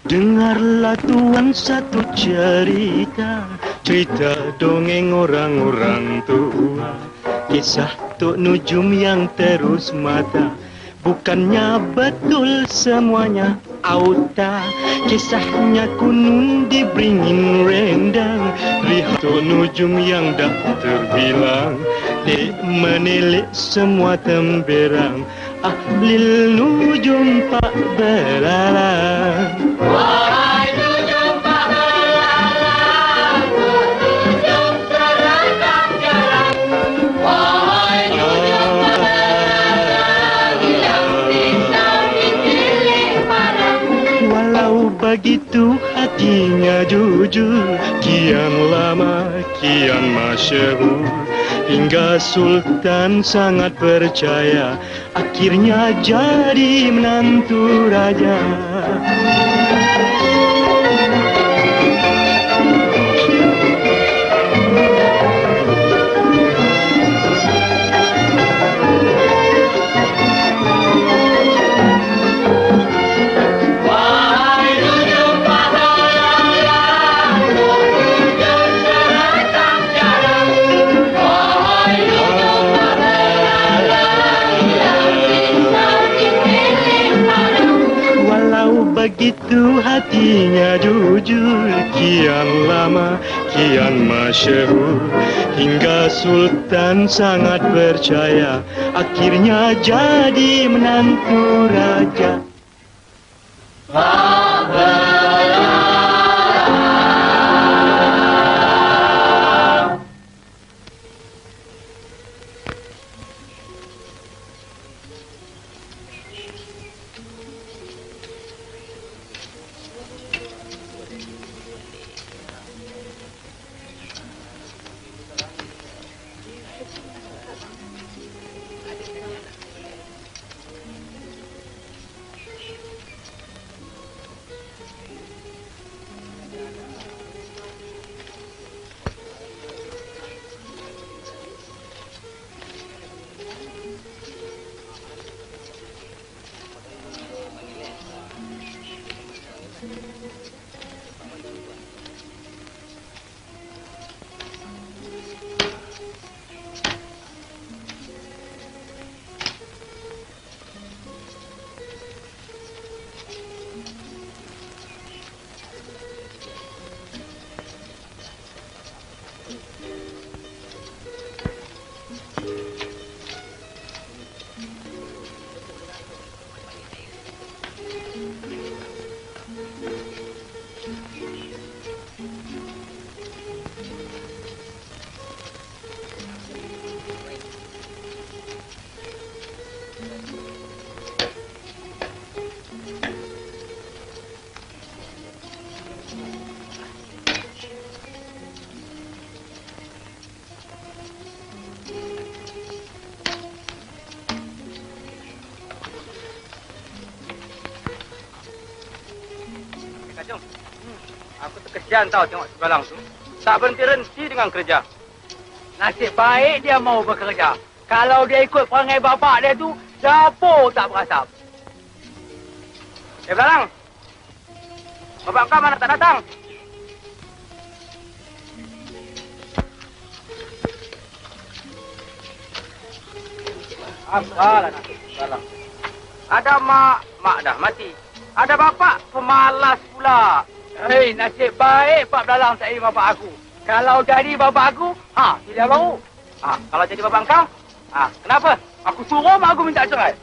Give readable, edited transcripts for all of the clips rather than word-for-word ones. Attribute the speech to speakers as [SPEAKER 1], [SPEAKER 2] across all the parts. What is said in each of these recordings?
[SPEAKER 1] Dengarlah tuan satu cerita, cerita dongeng orang-orang tua. Kisah Tok Nujum yang terus mata, bukannya betul semuanya auta. Kisahnya kunun dibringin rendang, lihat Tok Nujum yang dah terbilang. Dek menilik semua temberang, Ahlil Nujum pak belalang.
[SPEAKER 2] Wahai nujum pak belalang, nujum seragam jarang. Wahai nujum pak belalang, yang bisa dipilih parang.
[SPEAKER 1] Walau begitu hatinya jujur, kian lama kian masyhur, hingga Sultan sangat percaya, akhirnya jadi menantu raja. Begitu hatinya jujur, kian lama kian masyhur, hingga Sultan sangat percaya, akhirnya jadi menantu raja.
[SPEAKER 3] Aku terkesian tahu tengok sebelah langsung. Tak berhenti-henti dengan kerja.
[SPEAKER 4] Nasib baik dia mau bekerja. Kalau dia ikut perangai bapak dia tu, dapur tak berasap.
[SPEAKER 3] Belalang, bapak kau mana tak datang? Apalah nak belalang. Ada mak dah mati. Ada bapak pemalas pula.
[SPEAKER 4] Hei, nasib baik Pak Belalang tak jadi bapak aku. Kalau jadi bapak aku, tidak baru.
[SPEAKER 3] Kalau jadi bapak kau, kenapa?
[SPEAKER 4] Aku suruh mak aku minta cerai.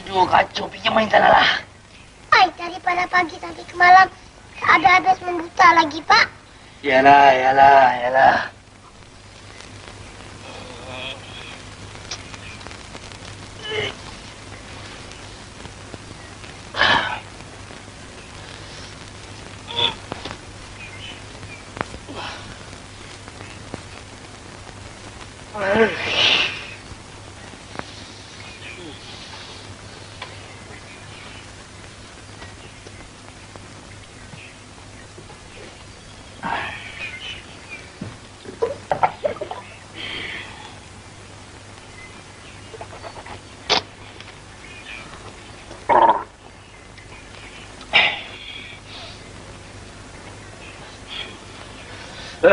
[SPEAKER 4] Aduh, kacau. Pergi main sana lah.
[SPEAKER 5] Baik, daripada pagi sampai ke malam. Tak ada habis membuta lagi, Pak.
[SPEAKER 4] Yalah.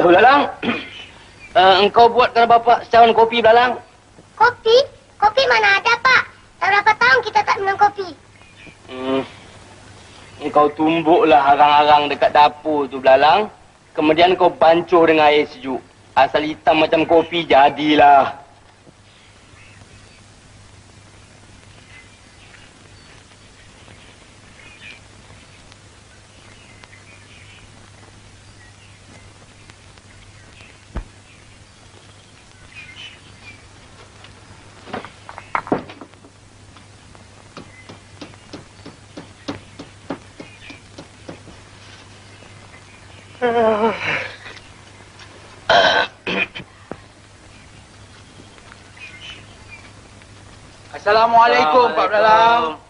[SPEAKER 4] Belalang, engkau buatkan bapak secawan kopi, Belalang.
[SPEAKER 5] Kopi? Kopi mana ada, Pak? Dah berapa tahun kita tak minum kopi?
[SPEAKER 4] Engkau tumbuklah arang-arang dekat dapur tu, Belalang. Kemudian kau bancuh dengan air sejuk. Asal hitam macam kopi, jadilah.
[SPEAKER 3] Assalamualaikum, Pak Belalang.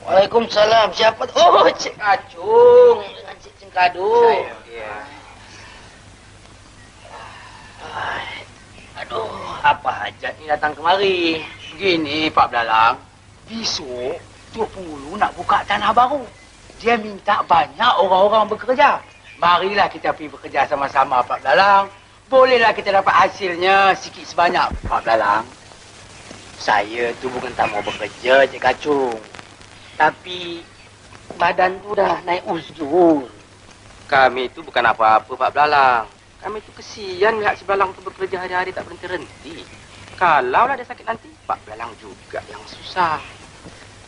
[SPEAKER 4] Waalaikumsalam. Siapa? Oh, Cik Kacung. Dengan Cik Cengkadu. Aduh, apa hajat ni datang kemari?
[SPEAKER 3] Begini, Pak Belalang. Besok, Tok Pengulu nak buka tanah baru. Dia minta banyak orang-orang bekerja. Marilah kita pergi bekerja sama-sama, Pak Belalang. Bolehlah kita dapat hasilnya sikit sebanyak, Pak Belalang.
[SPEAKER 4] Saya tu bukan tak mau bekerja, Cik Kacung. Tapi badan tu dah naik uzur.
[SPEAKER 3] Kami tu bukan apa-apa, Pak Belalang. Kami tu kesian lihat si Belalang tu bekerja hari-hari tak berhenti-henti. Kalaulah dia sakit nanti, Pak Belalang juga yang susah.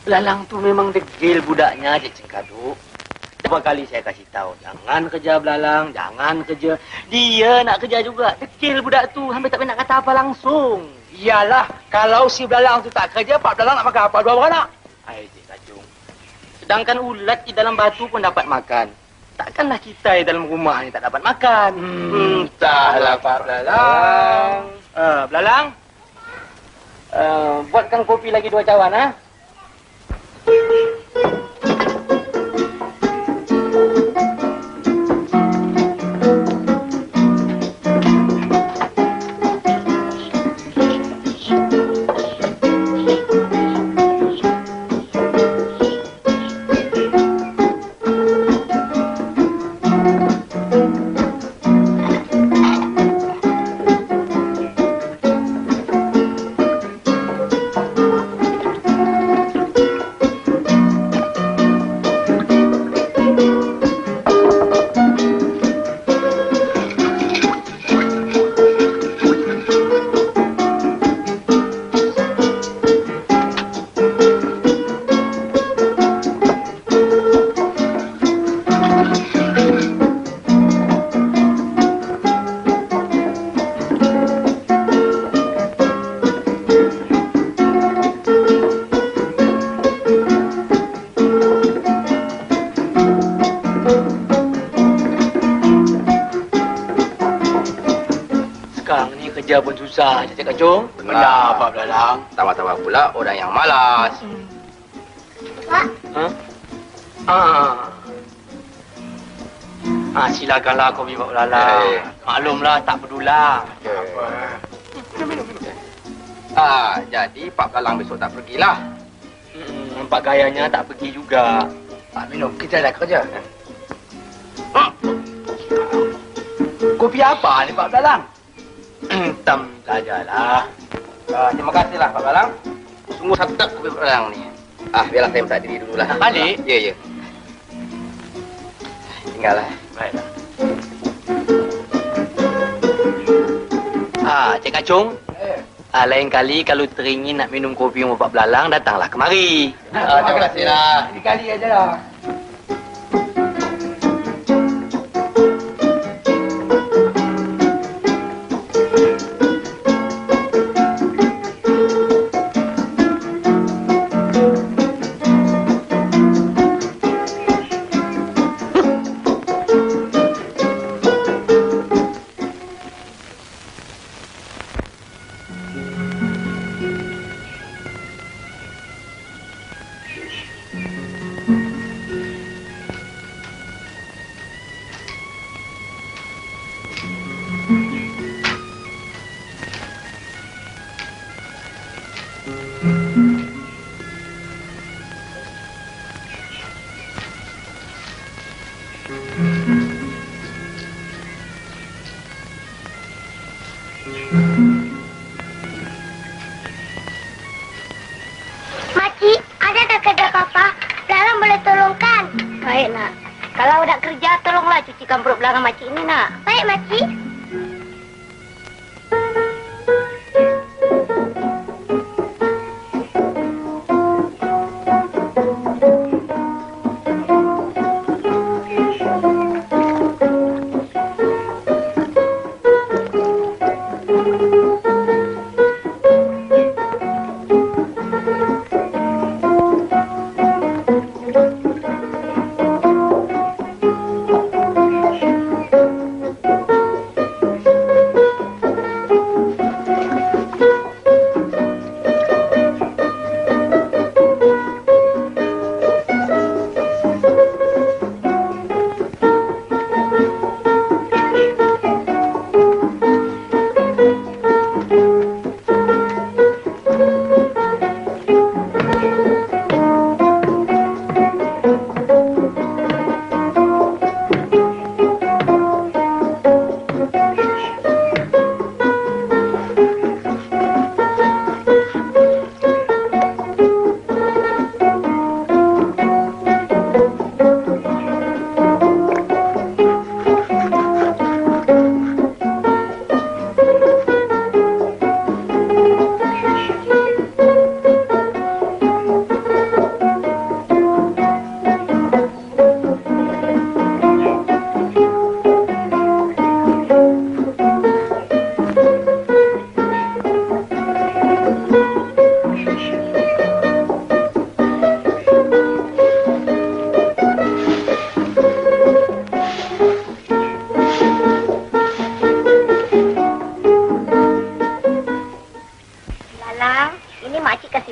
[SPEAKER 4] Belalang tu memang degil budaknya, Cik Cengkadu. Berapa kali saya kasih tahu, jangan kerja Belalang, jangan kerja. Dia nak kerja juga. Degil budak tu, hampir tak nak kata apa langsung.
[SPEAKER 3] Iyalah, kalau si Belalang tu tak kerja, Pak Belalang nak makan apa? Dua beranak.
[SPEAKER 4] Hai, Cik Kacung. Sedangkan ulat di dalam batu pun dapat makan. Takkanlah kita di dalam rumah ni tak dapat makan.
[SPEAKER 3] Entahlah, Pak Belalang.
[SPEAKER 4] Belalang, buatkan kopi lagi 2 cawan, ha? Kerja pun susah, Cik Kacung.
[SPEAKER 3] Benar, Pak Belalang. Tambah-tambah pula orang yang malas.
[SPEAKER 5] Pak,
[SPEAKER 4] Silakanlah kopi Pak Belalang. Maklumlah, tak pedulah.
[SPEAKER 3] Jadi Pak Belalang besok tak pergilah.
[SPEAKER 4] Nampak gayanya tak pergi juga.
[SPEAKER 3] Pak minum, kita dah kerja. Kopi apa ni, Pak Belalang?
[SPEAKER 4] Hitam sajalah.
[SPEAKER 3] Terima kasihlah, Pak Belalang. Sungguh sedap kopi Pak Belalang ni. Biarlah saya minta diri dululah.
[SPEAKER 4] Nak balik?
[SPEAKER 3] Ya. Tinggallah.
[SPEAKER 4] Baiklah. Cik Kacung. Lain kali kalau teringin nak minum kopi dengan Pak Belalang, datanglah kemari.
[SPEAKER 3] Terima kasihlah. Ini kali aja lah.
[SPEAKER 5] Makcik, adakah kerja papa? Belalang boleh tolongkan.
[SPEAKER 6] Baik, nak. Kalau nak kerja, tolonglah cucikan perut belakang makcik ini, nak.
[SPEAKER 5] Baik, makcik.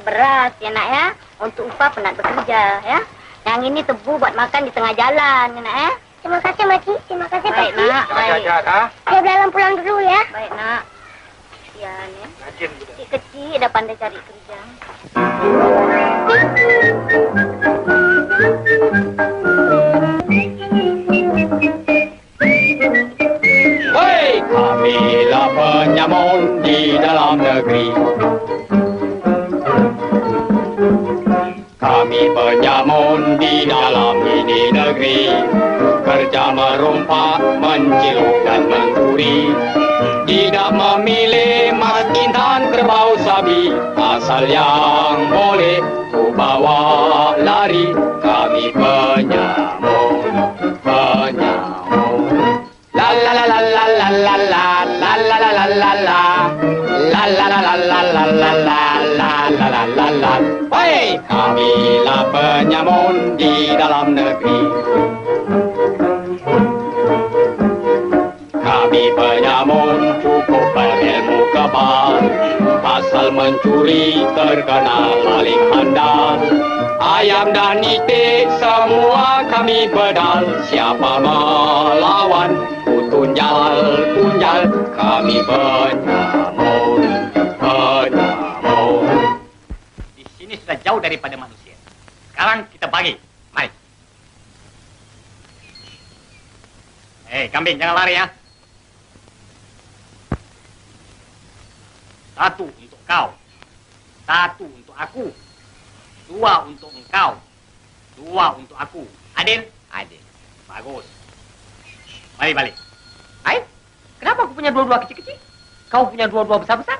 [SPEAKER 6] beras ya nak ya, untuk upah penat bekerja ya. Yang ini tebu buat makan di tengah jalan ya nak ya.
[SPEAKER 5] Terima kasih Makcik, terima kasih
[SPEAKER 6] Baik
[SPEAKER 5] Pakcik.
[SPEAKER 6] nak, baik.
[SPEAKER 5] Saya belalang pulang dulu ya.
[SPEAKER 6] Baik nak. Kesian ya. Si kecil dah pandai cari kerja.
[SPEAKER 1] Hei, kamilah penyamun di dalam negeri. Kami penyamun di dalam ini negeri, kerja merompak, menciluk dan mencuri. Tidak memilih mas intan kerbau sabi, asal yang boleh ku bawa lari. Kami penyamun, penyamun. La la la la la la la la la la la la la la. La la la la la la la la la la la la la. Hei, kamilah penyamun di dalam negeri. Kami penyamun cukup berilmu kebal, asal mencuri terkenal paling handal. Ayam dan itik semua kami bedal, siapa melawan ku tunjal, tunjal. Kami penyamun, penyamun.
[SPEAKER 7] Di sini sudah jauh daripada manusia. Sekarang kita bagi. Mari. Hei, kambing, jangan lari ya. Satu untuk kau. Satu untuk aku. Dua untuk engkau. Dua untuk aku. Adil? Adil. Bagus. Mari balik.
[SPEAKER 4] Kenapa aku punya dua-dua kecil-kecil? Kau punya dua-dua besar-besar?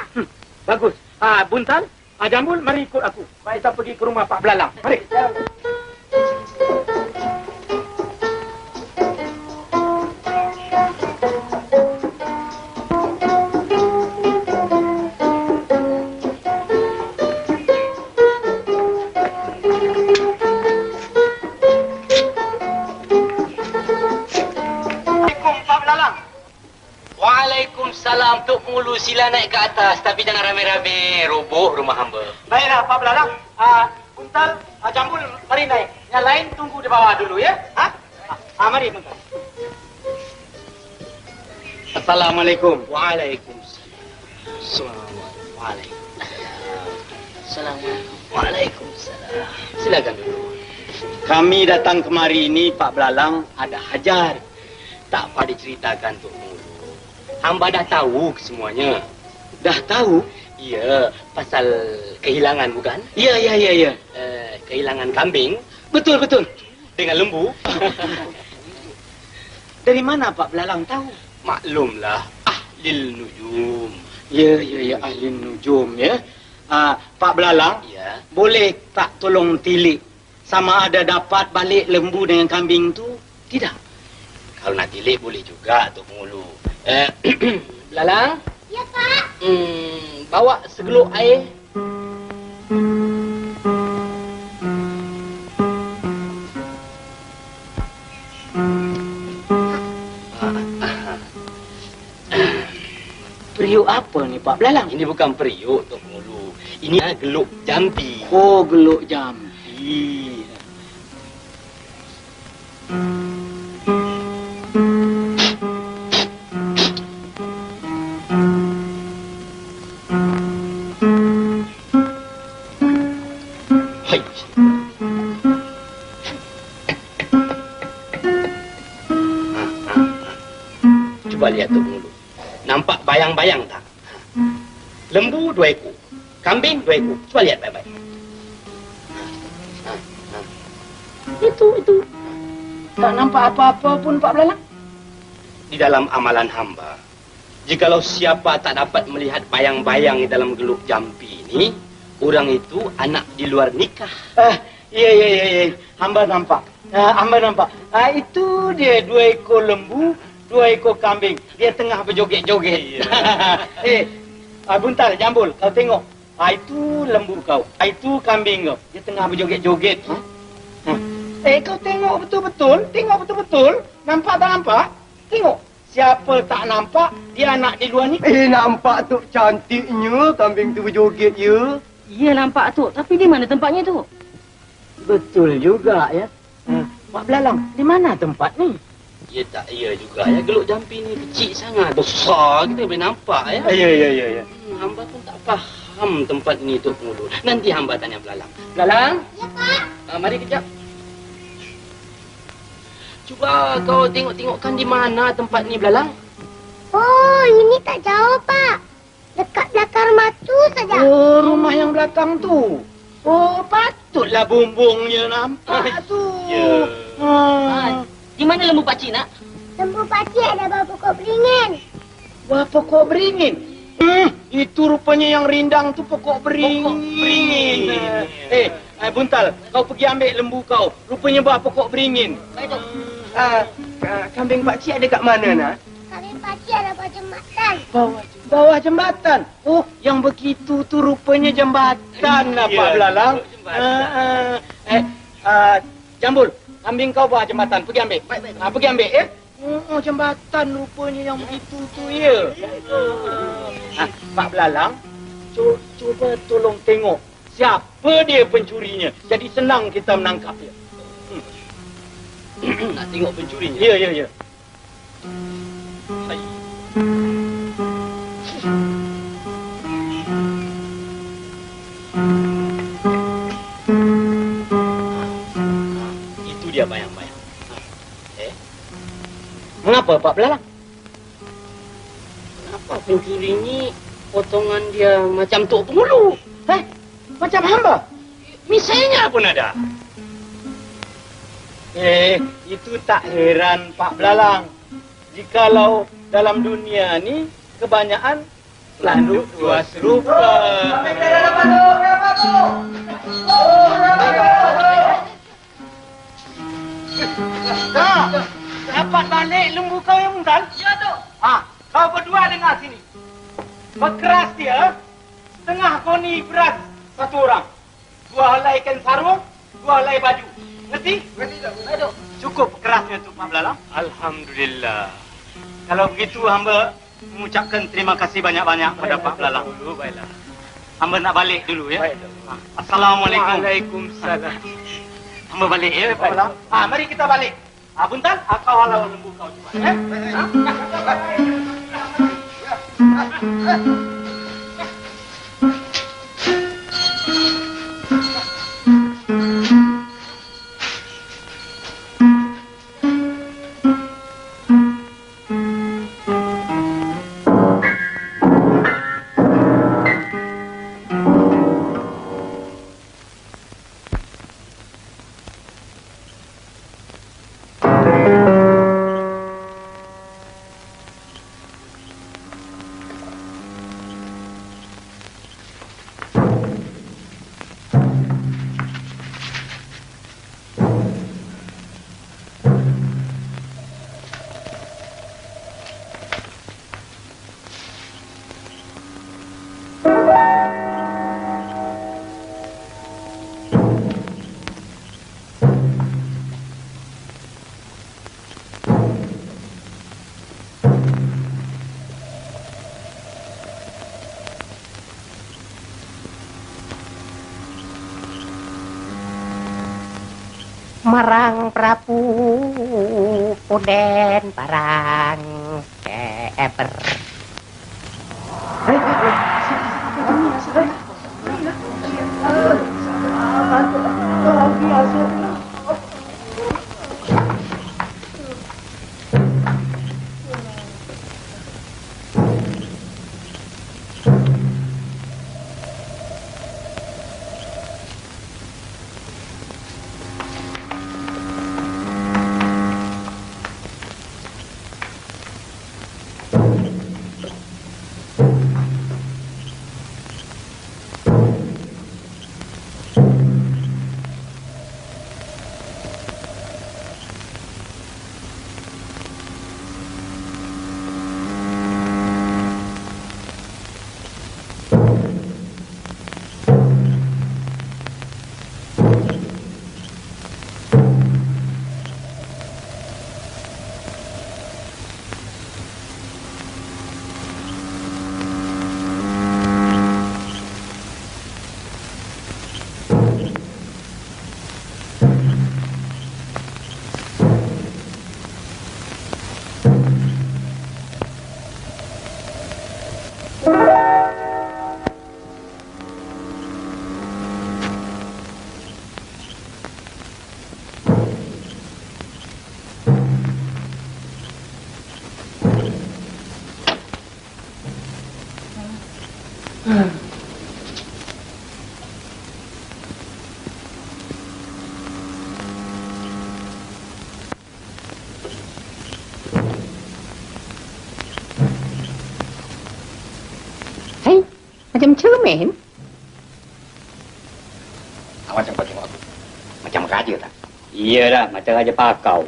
[SPEAKER 7] Bagus. Buntal, Jambul, mari ikut aku. Kita pergi ke rumah Pak Belalang. Mari.
[SPEAKER 4] Waalaikumsalam, Tok Pengulu. Sila naik ke atas. Tapi jangan rame-rame. Roboh rumah hamba.
[SPEAKER 7] Baiklah, Pak Belalang. Buntal, Jambul, mari naik. Yang lain tunggu di bawah dulu, ya? Mari, Buntal. Assalamualaikum.
[SPEAKER 4] Waalaikumsalam. Assalamualaikum. Waalaikumsalam. Silakan dulu.
[SPEAKER 7] Kami datang kemari ini, Pak Belalang, ada hajar.
[SPEAKER 4] Tak apa diceritakan, Tok Pengulu. Hamba dah tahu semuanya.
[SPEAKER 7] Dah tahu?
[SPEAKER 4] Ya, pasal kehilangan bukan?
[SPEAKER 7] Ya.
[SPEAKER 4] Kehilangan kambing
[SPEAKER 7] Betul.
[SPEAKER 4] dengan lembu.
[SPEAKER 7] Dari mana Pak Belalang tahu?
[SPEAKER 4] Maklumlah, ahlil nujum.
[SPEAKER 7] Ya, ahli nujum, ya. Pak Belalang,
[SPEAKER 4] Ya.
[SPEAKER 7] boleh tak tolong tilik sama ada dapat balik lembu dengan kambing tu? Tidak.
[SPEAKER 4] Kalau nak tilik boleh juga, Tok Pengulu. Belalang,
[SPEAKER 5] Ya, Pak.
[SPEAKER 4] bawa segeluk air.
[SPEAKER 7] Periuk apa ni Pak Belalang?
[SPEAKER 4] Ini bukan periuk, Tok Pengulu. Ini geluk jampi.
[SPEAKER 7] Oh, geluk jampi.
[SPEAKER 4] Hai. Coba lihat, Tok Pengulu. Nampak bayang-bayang tak? Lembu 2 ekor. Kambing 2 ekor. Coba lihat baik-baik.
[SPEAKER 7] Itu. Tak nampak apa-apa pun Pak Belalang.
[SPEAKER 4] Di dalam amalan hamba, jikalau siapa tak dapat melihat bayang-bayang di dalam geluk jampi ini, orang itu anak di luar nikah.
[SPEAKER 7] Ya. Hamba nampak. Itu dia 2 ekor lembu, 2 ekor kambing. Dia tengah berjoget-joget. Buntal, Jambul, kau tengok. Itu lembu kau. Itu kambing kau. Dia tengah berjoget-joget. Kau tengok betul-betul. Nampak tak nampak? Tengok. Siapa tak nampak, dia anak di luar ni.
[SPEAKER 8] Nampak tu cantiknya kambing tu berjoget ya.
[SPEAKER 9] Ya nampak tu, tapi di mana tempatnya tu?
[SPEAKER 7] Betul juga ya. Pak Belalang, di mana tempat ni?
[SPEAKER 4] Ya tak ya juga ya, geluk jampi ni kecil sangat. Besar kita boleh nampak ya.
[SPEAKER 7] Ya.
[SPEAKER 4] Hamba pun tak faham tempat ni, Tok Pengulu. Nanti hamba tanya Belalang. Belalang?
[SPEAKER 5] Ya, Pak.
[SPEAKER 4] Mari kejap. Cuba kau tengok-tengokkan di mana tempat ni, Belalang.
[SPEAKER 5] Oh, ini tak jauh, Pak. Dekat belakang rumah tu saja.
[SPEAKER 7] Oh, rumah yang belakang tu. Oh, patutlah bumbungnya nampak tu.
[SPEAKER 4] Ya.
[SPEAKER 9] Di mana lembu pakcik nak?
[SPEAKER 5] Lembu pakcik ada bawah pokok beringin.
[SPEAKER 7] Wah, pokok beringin. Itu rupanya yang rindang tu pokok beringin. Buntal, kau pergi ambil lembu kau. Rupanya bawah pokok beringin.
[SPEAKER 8] Kambing pakcik ada kat mana nak?
[SPEAKER 5] Kambing pakcik ada bawah jembatan.
[SPEAKER 7] Bawah jembatan. Oh, yang begitu tu rupanya jembatan lah, Pak Belalang. Jambul, kambing kau bawah jembatan. Pergi ambil. Pergi ambil, ya. Oh, jembatan rupanya yang begitu tu, ya. Pak Belalang, cuba tolong tengok siapa dia pencurinya. Jadi senang kita menangkap dia.
[SPEAKER 4] Nak tengok pencurinya?
[SPEAKER 7] Ya.
[SPEAKER 4] Hai. Itu dia bayang-bayang.
[SPEAKER 7] Mengapa, Pak Belalang?
[SPEAKER 4] Kenapa pencuri ni potongan dia macam Tok Pengulu?
[SPEAKER 7] Macam hamba?
[SPEAKER 4] Misalnya pun ada.
[SPEAKER 7] Itu tak heran, Pak Belalang. Jikalau dalam dunia ni kebanyakan Landuk dua serupa.
[SPEAKER 3] Dapat balik lembu kau yang muntal?
[SPEAKER 7] Ya, Tok.
[SPEAKER 3] Kau berdua dengar sini. Berkeras dia, setengah koni beras satu orang. 2 helai kain sarung, 2 helai baju. Ngerti? Ngerti tak? Aduh. Cukup kerasnya tu, Pak Belalang.
[SPEAKER 7] Alhamdulillah.
[SPEAKER 3] Kalau begitu, hamba mengucapkan terima kasih banyak-banyak kepada Pak Belalang.
[SPEAKER 7] Baiklah.
[SPEAKER 3] Hamba nak balik dulu ya.
[SPEAKER 7] Baik.
[SPEAKER 3] Assalamualaikum.
[SPEAKER 7] Waalaikumsalam.
[SPEAKER 3] Hamba balik ya, Pak Belalang. Mari kita balik. Buntal, kau halau lembu kau cuba.
[SPEAKER 10] Marang Prabu Punden parang eper. Macam cermin.
[SPEAKER 1] Awak macam tengok aku. Macam raja tak? Iyalah, macam raja pakau.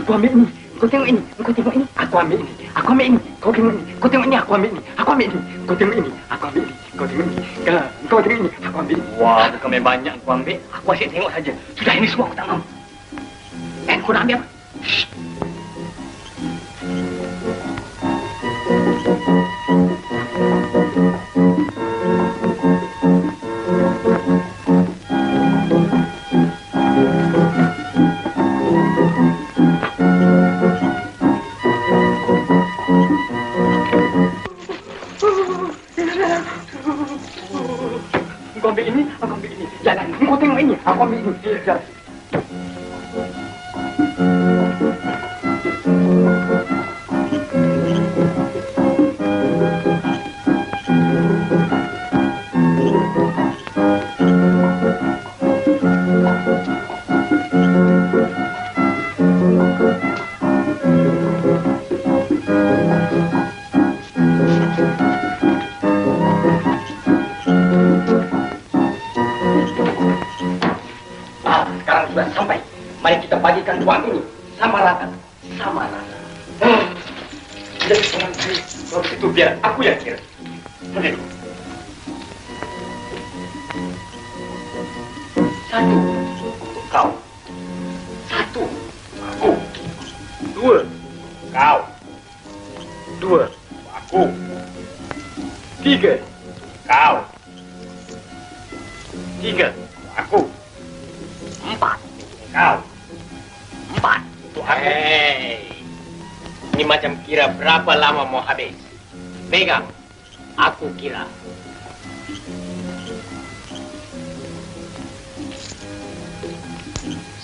[SPEAKER 3] Aku ambil ini. Kau tengok ini. Kau tengok ini. Aku ambil ini. Aku ambil ini. Kau tengok ini. Kau tengok ini. Aku ambil ini. Aku ambil ini. Kau tengok ini. Aku ambil ini. Kau tengok ini. Kau tengok ini. Aku ambil ini.
[SPEAKER 7] Wah, bukan main banyak aku ambil. Aku asyik tengok saja. Sudah, ini semua aku tak mahu. Kau nak ambil apa? Shh.
[SPEAKER 8] tiga.
[SPEAKER 7] Sekarang sudah sampai. Mari kita bagikan uang ini sama rata. Sama rata. Jadi teman saya, kalau begitu biar aku yang kira. Boleh dulu. 1 untuk kau. 1 aku. 2 kau. 2 aku. 3 kau. 3 aku. 4 untuk kau. 4 untuk aku. Hei, ini macam kira berapa lama mau habis. Pegang, aku kira.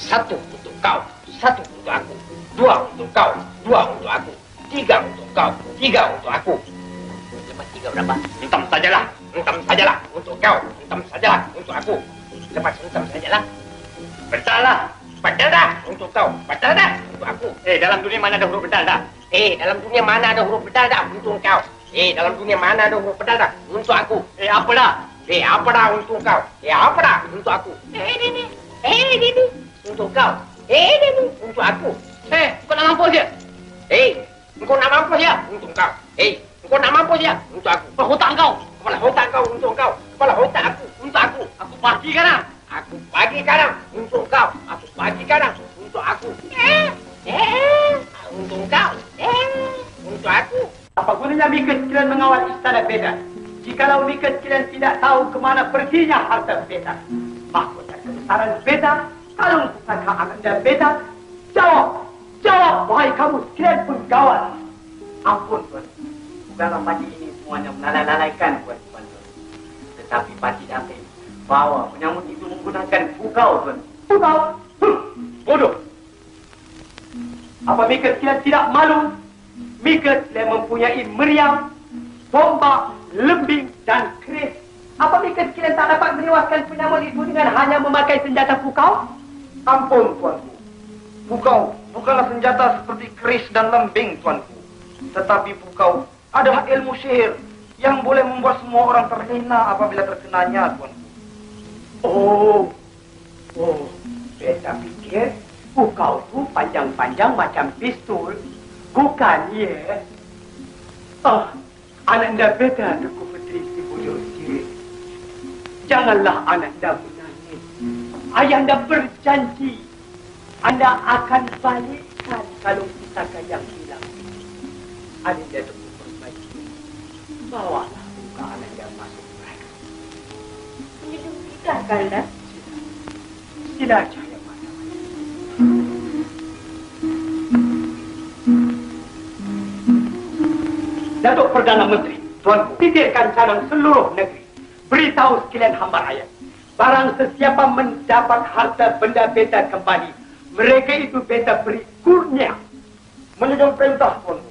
[SPEAKER 7] 1 untuk kau, 1 untuk aku. 2 untuk kau, 2 untuk aku. 3 untuk kau, 3 untuk aku. Lepas 3 berapa? Entam sajalah, untuk kau. Entam sajalah untuk aku. Lepas entam sajalah. Betul dah. Betul dah untuk kau. Betul dah untuk aku. Dalam dunia mana ada huruf bedal dah? Dalam dunia mana ada huruf bedal dah untuk kau? Dalam dunia mana ada huruf bedal dah untuk aku? Apa dah? Apa dah untuk kau? Apa dah untuk aku? Ini. Untuk kau. Ini untuk aku. Kau nak mampus ya? Kau nak mampus ya untuk kau? Kau nak mampus ya untuk aku? Kepala otak kau. Kepala otak kau untuk kau. Kepala otak aku untuk aku. Aku pagi kanan. Aku pagi kanan untuk kau. Aku pagi kanan untuk aku. Untuk kau. Untuk aku.
[SPEAKER 8] Apa gunanya Mika sekalian mengawal istana Beda? Jikalau Mika sekalian tidak tahu kemana perginya harta Beda. Mahkota kebesaran Beda, kalung pusaka Ananda Beda. Jawab, wahai kamu sekalian pengawal. Ampun, Tuan. Bukanlah pati ini semuanya melalaikan, Tuan. Tetapi pati dapat bawa penyambut itu menggunakan pukau, Tuan. Pukau? Bodoh. Apa Mika sekalian tidak malu? Mika sekalian mempunyai meriam, tombak, lembing dan keris. Apa Mika sekalian tak dapat menewaskan penyambut itu dengan hanya memakai senjata pukau? Ampun, Tuanku. Pukau bukanlah senjata seperti keris dan lembing, Tuanku. Tetapi pukau adalah ilmu sihir yang boleh membuat semua orang terlena apabila terkenanya, Tuanku. Oh, Beta pikir pukau itu panjang-panjang macam pistol. Bukan, ya? Ananda Beta, Tuku Putri Si Bujur Sirih. Janganlah Ananda menangis. Ayahanda berjanji Anda akan balikkan kalung pusaka yang hilang. Ananda Tuku perbaiki. Bawalah buka Ananda masuk mereka.
[SPEAKER 6] Menyedihkan, Kanda.
[SPEAKER 8] Sila cahaya mata. Datuk Perdana Menteri, Tuanku, titirkan cadang seluruh negeri. Beritahu sekalian hamba rakyat. Barang sesiapa mendapat harta benda Beta kembali, mereka itu Beta beri kurnia. Menunjuk perintah, Tuanku.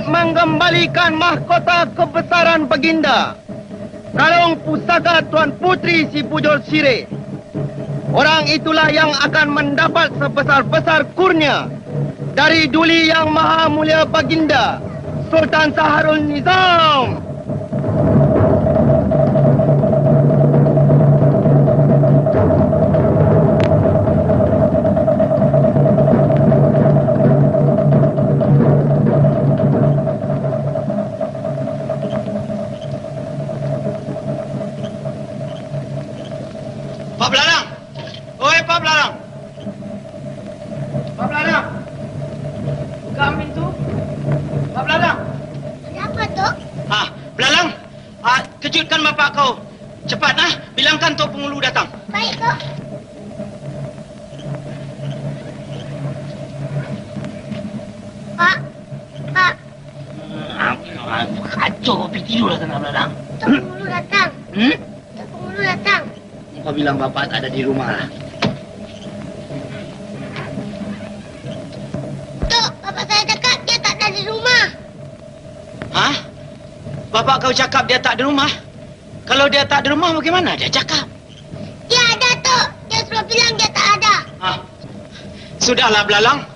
[SPEAKER 11] Mengembalikan mahkota kebesaran Baginda, kalung pusaka Tuan Putri Si Bujur Sirih. Orang itulah yang akan mendapat sebesar-besar kurnia dari Duli Yang Maha Mulia Baginda Sultan Saharul Nizam.
[SPEAKER 7] Pak Belarang! Oi, Pak Belarang! Pak Belarang! Buka pintu! Pak Belarang!
[SPEAKER 11] kejutkan bapak kau. Cepat, bilangkan Tok Pengulu datang.
[SPEAKER 5] Baik, Kok. Pak.
[SPEAKER 4] Kacau kau pergi tidur lah tengah belakang.
[SPEAKER 5] Tok Pengulu datang. Tok Pengulu datang.
[SPEAKER 4] Kau bilang bapak tak ada di rumah lah.
[SPEAKER 5] Tok, bapak saya cakap dia tak ada di rumah.
[SPEAKER 11] Hah? Bapak kau cakap dia tak ada rumah? Kalau dia tak ada rumah, bagaimana dia cakap?
[SPEAKER 5] Dia ada, Tok. Dia suruh bilang dia tak ada.
[SPEAKER 11] Sudahlah, Belalang.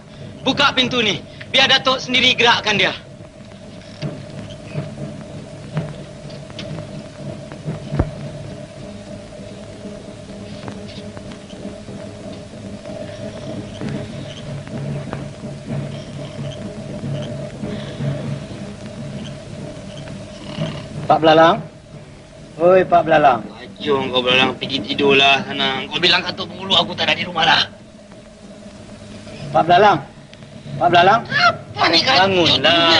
[SPEAKER 11] Buka pintu ni. Biar Datuk sendiri gerakkan dia.
[SPEAKER 4] Pak Belalang? Oi, Pak Belalang.
[SPEAKER 11] Jom kau Belalang, pergi tidurlah sana.
[SPEAKER 4] Kau bilang kat Tok Pengulu aku tak ada di rumah lah. Pak Belalang? Pak Belalang?
[SPEAKER 11] Apa ni kacau?
[SPEAKER 4] Bangunlah.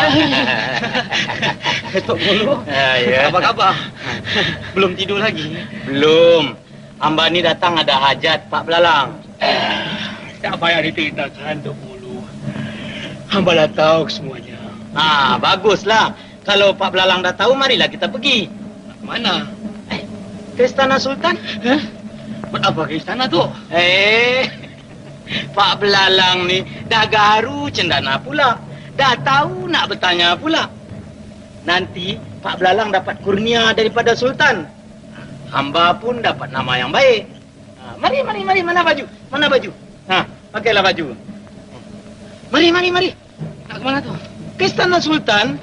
[SPEAKER 4] Tok Pengulu?
[SPEAKER 11] Ya.
[SPEAKER 4] Apa khabar?
[SPEAKER 11] Belum tidur lagi? Belum. Hamba ni datang ada hajat, Pak Belalang.
[SPEAKER 8] Tak payah diceritakan, Tok Pengulu. Hamba dah tahu semuanya.
[SPEAKER 11] Baguslah. Kalau Pak Belalang dah tahu, marilah kita pergi.
[SPEAKER 8] Mana?
[SPEAKER 11] Ke Istana Sultan.
[SPEAKER 8] Buat apa ke istana tu?
[SPEAKER 11] Pak Belalang ni dah garu cendana pula. Dah tahu nak bertanya pula. Nanti Pak Belalang dapat kurnia daripada Sultan. Hamba pun dapat nama yang baik. Mari. Mana baju? Pakailah baju. Mari.
[SPEAKER 8] Nak ke mana tu?
[SPEAKER 11] Ke Istana Sultan.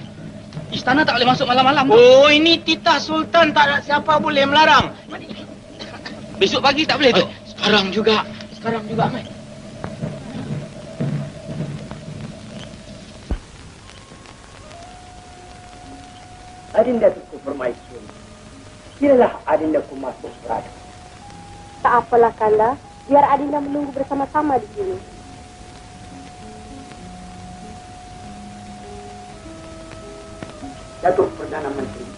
[SPEAKER 8] Istana tak boleh masuk malam-malam.
[SPEAKER 11] Oh, ini titah Sultan. Tak ada siapa boleh melarang.
[SPEAKER 8] Besok pagi tak boleh tu?
[SPEAKER 11] Sekarang juga, Mai.
[SPEAKER 8] Adinda Tuku Permaisuri. Kiralah Adinda ku masuk berada.
[SPEAKER 6] Tak apalah, Kanda. Biar Adinda menunggu bersama-sama di sini.
[SPEAKER 8] Datuk Perdana Menteri.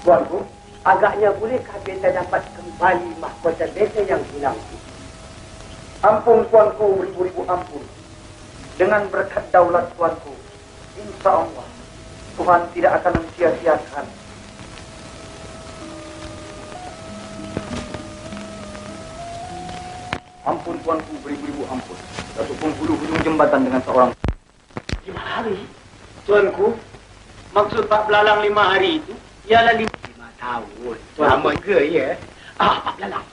[SPEAKER 8] Tuanku, agaknya bolehkah beta dapat kembali mahkota beta yang hilang itu? Ampun tuanku, beribu-ribu ampun. Dengan berkat daulat tuanku, insya Allah Tuhan tidak akan mensia-siakan. Ampun tuanku, beribu-ribu ampun. Datuk Penghulu hujung jembatan dengan seorang.
[SPEAKER 11] 5 hari? Tuanku, maksud Pak Belalang 5 hari itu ialah 5 tahun.
[SPEAKER 8] Lama ke, ya?
[SPEAKER 11] Pak Belalang,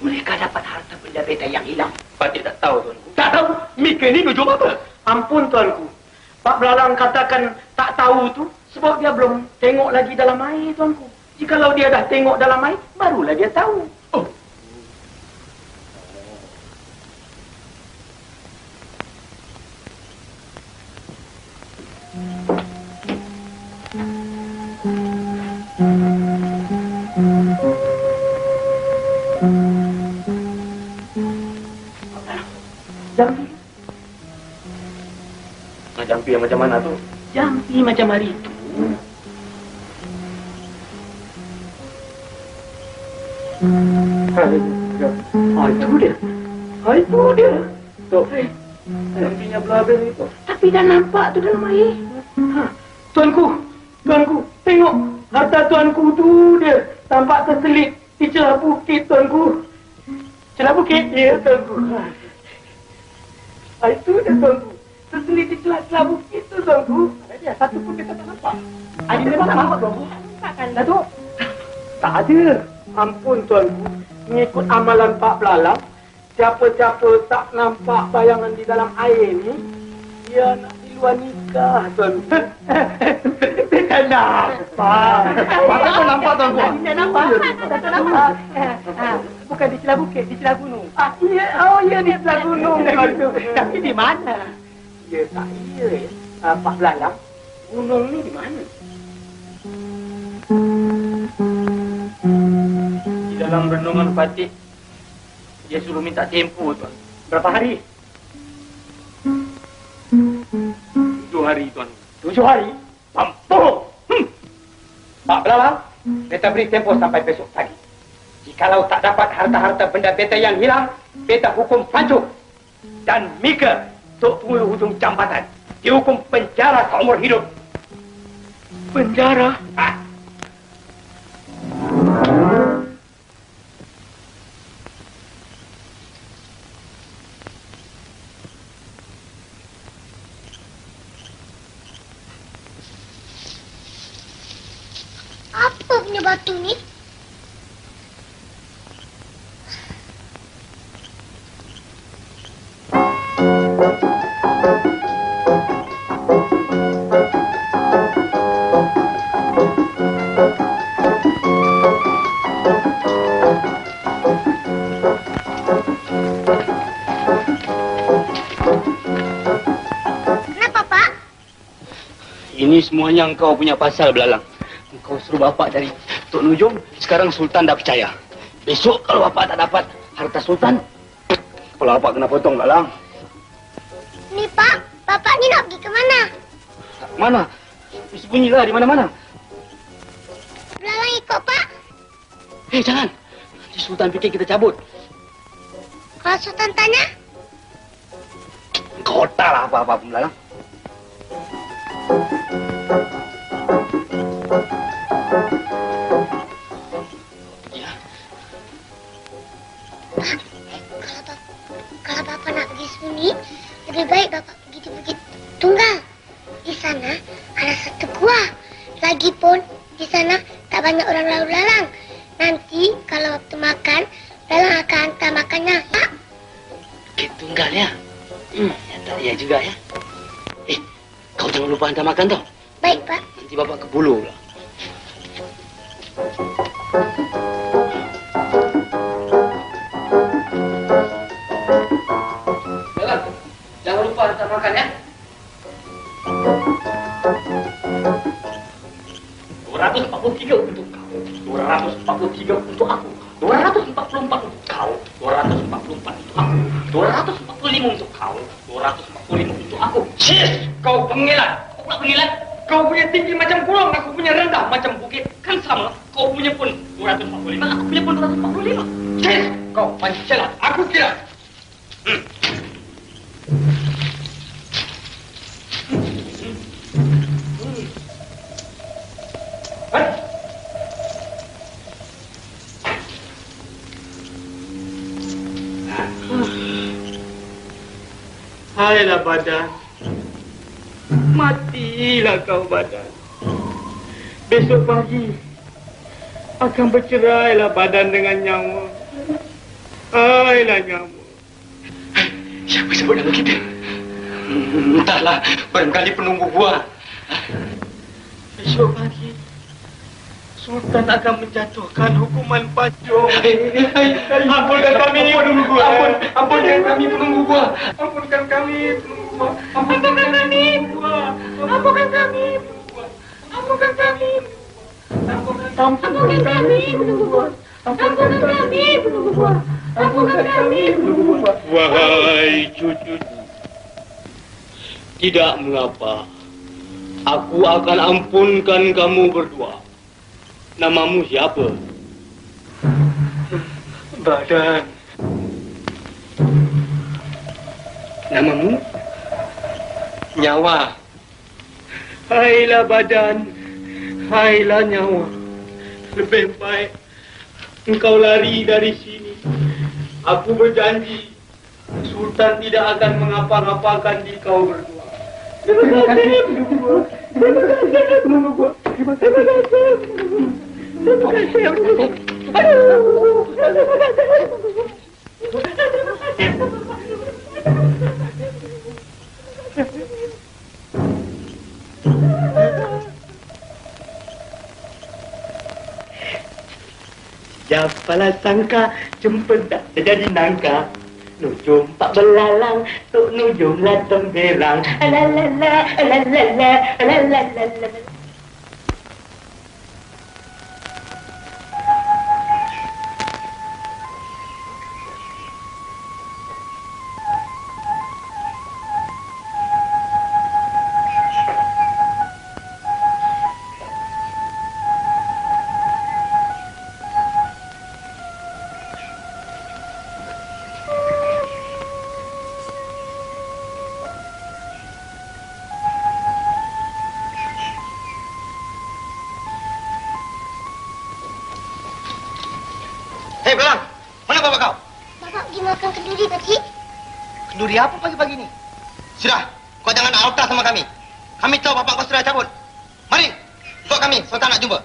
[SPEAKER 11] mereka dapat harta benda beta yang hilang.
[SPEAKER 8] Pak tak tahu, tuanku.
[SPEAKER 11] Tak tahu? Mika ni tujuh apa? Ampun, tuanku. Pak Belalang katakan tak tahu tu sebab dia belum tengok lagi dalam air, tuanku. Jikalau dia dah tengok dalam air, barulah dia tahu. Oh.
[SPEAKER 8] Jampi yang macam mana tu?
[SPEAKER 11] Jampi macam hari itu. Itu dia.
[SPEAKER 8] Tu. Jampinya berhabis itu.
[SPEAKER 11] Tapi dah nampak tu dalam air. Tuanku, tengok. Harta tuanku tu dia tampak terselit di celah bukit, tuanku. Celah bukit? Ya, tuanku. Itu dia, tuanku. Terselit di celah-celah bukit tu, tuanku.
[SPEAKER 8] Satu pun kita tak nampak.
[SPEAKER 11] Ada memang tak nampak, tuanku.
[SPEAKER 6] Nampakkan,
[SPEAKER 11] Datuk? Tak ada. Ampun, tuanku. Mengikut amalan Pak Belalang, siapa-siapa tak nampak bayangan di dalam air ni, dia nak di luar nikah, tuanku. Tak nampak.
[SPEAKER 8] Patut kau nampak, tuanku.
[SPEAKER 11] Tak nampak. Tak nampak. Bukan di celah bukit, di celah gunung. Ya, di celah gunung. Tapi di mana? Ya, tak iya. Pak Belalang, gunung ni di mana? Di dalam renungan Fatih, dia suruh minta tempoh, tuan. Berapa hari?
[SPEAKER 8] 7 hari, tuan.
[SPEAKER 11] 7 hari? Mampu! Pak Belalang,
[SPEAKER 8] beta beri tempo sampai besok pagi. Jikalau tak dapat harta-harta benda beta yang hilang, beta hukum pancuk. Dan Mika, tok penghulu hujung jambatan, dihukum penjara seumur hidup. Penjara?
[SPEAKER 5] Apa punya batu ni? Kenapa, Pak?
[SPEAKER 1] Ini semuanya engkau punya pasal, Belalang. Engkau suruh bapak dari Tok Nujum, sekarang Sultan dah percaya. Besok kalau bapak tak dapat harta Sultan, kepala bapak kena potong, Belalang.
[SPEAKER 5] Ni, Pak. Bapak ni nak pergi ke mana?
[SPEAKER 1] Mana? Sembunyilah di mana-mana.
[SPEAKER 5] Belalang ikut, Pak.
[SPEAKER 1] Jangan. Nanti Sultan fikir kita cabut.
[SPEAKER 5] Kalau Sultan tanya?
[SPEAKER 1] Engkau tak lah apa-apa, Belalang.
[SPEAKER 5] Kalau Bapak nak pergi sembunyi, lebih baik Bapak pergi di Bukit Tunggal. Di sana ada satu gua. Lagipun di sana tak banyak orang lalu lalang. Nanti kalau waktu makan, Lalang akan hantar makannya, Pak.
[SPEAKER 1] Bukit Tunggal ya? Ya tak ya juga ya. Kau jangan lupa hantar makan tau.
[SPEAKER 5] Baik, Pak.
[SPEAKER 1] Nanti bapak ke bulu pula.
[SPEAKER 7] Jangan lupa hantar makan ya. 243 untuk kau. 243 untuk aku. 244 untuk kau. 244 untuk aku. 245 untuk kau. 245 untuk aku. Cis! Kau pengilat. Kau pula pengilat. Kau punya tinggi macam gunung, aku punya rendah macam bukit. Kan sama. Kau punya pun 245, aku punya pun 245. Cis! Kau pancalat. Aku kira. Hailah badan, matilah kau badan. Besok pagi akan bercerailah badan dengan nyawa. Hailah nyawa.
[SPEAKER 1] Siapa sebut nama kita? Entahlah, barangkali penunggu buah.
[SPEAKER 7] Besok pagi Sultan akan menjatuhkan hukuman pancung. Ampunkan kami penunggu buah. Ampunkan kami penunggu buah. Ampunkan kami penunggu buah. Ampunkan kami buah. Ampunkan kami buah. Ampunkan kami. Ampunkan kami penunggu buah. Ampunkan kami penunggu buah. Ampunkan kami penunggu buah.
[SPEAKER 1] Wahai cucuku, tidak mengapa. Aku akan ampunkan kamu berdua. Namamu siapa?
[SPEAKER 7] Badan.
[SPEAKER 1] Namamu?
[SPEAKER 7] Nyawa. Hailah badan. Hailah nyawa. Lebih baik engkau lari dari sini. Aku berjanji Sultan tidak akan mengapa-ngapakan di kau berdua. Terima kasih, Menunggu. Terima kasih, Menunggu. Terima kasih. Terima kasih. Aduh. Terima kasih. Siapalah sangka cempedak jadi nangka. Nujum pak belalang, tuk nujum lah temberang. Alalala, alalala, alalala.
[SPEAKER 11] Hei, Belalang. Mana bapak kau?
[SPEAKER 5] Bapak pergi makan kenduri, Pakcik.
[SPEAKER 11] Kenduri apa pagi-pagi ni? Sudah, kau jangan alta sama kami. Kami tahu bapak kau sudah cabut. Mari, ikut kami. Sultan nak jumpa.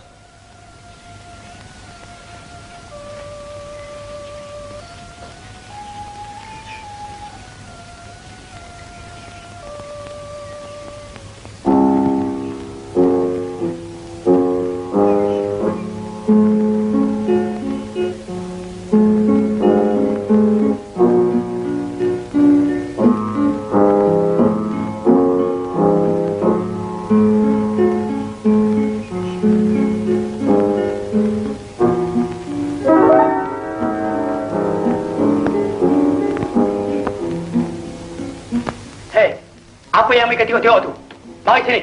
[SPEAKER 8] Apa yang mereka tengok-tengok tu? Mari sini.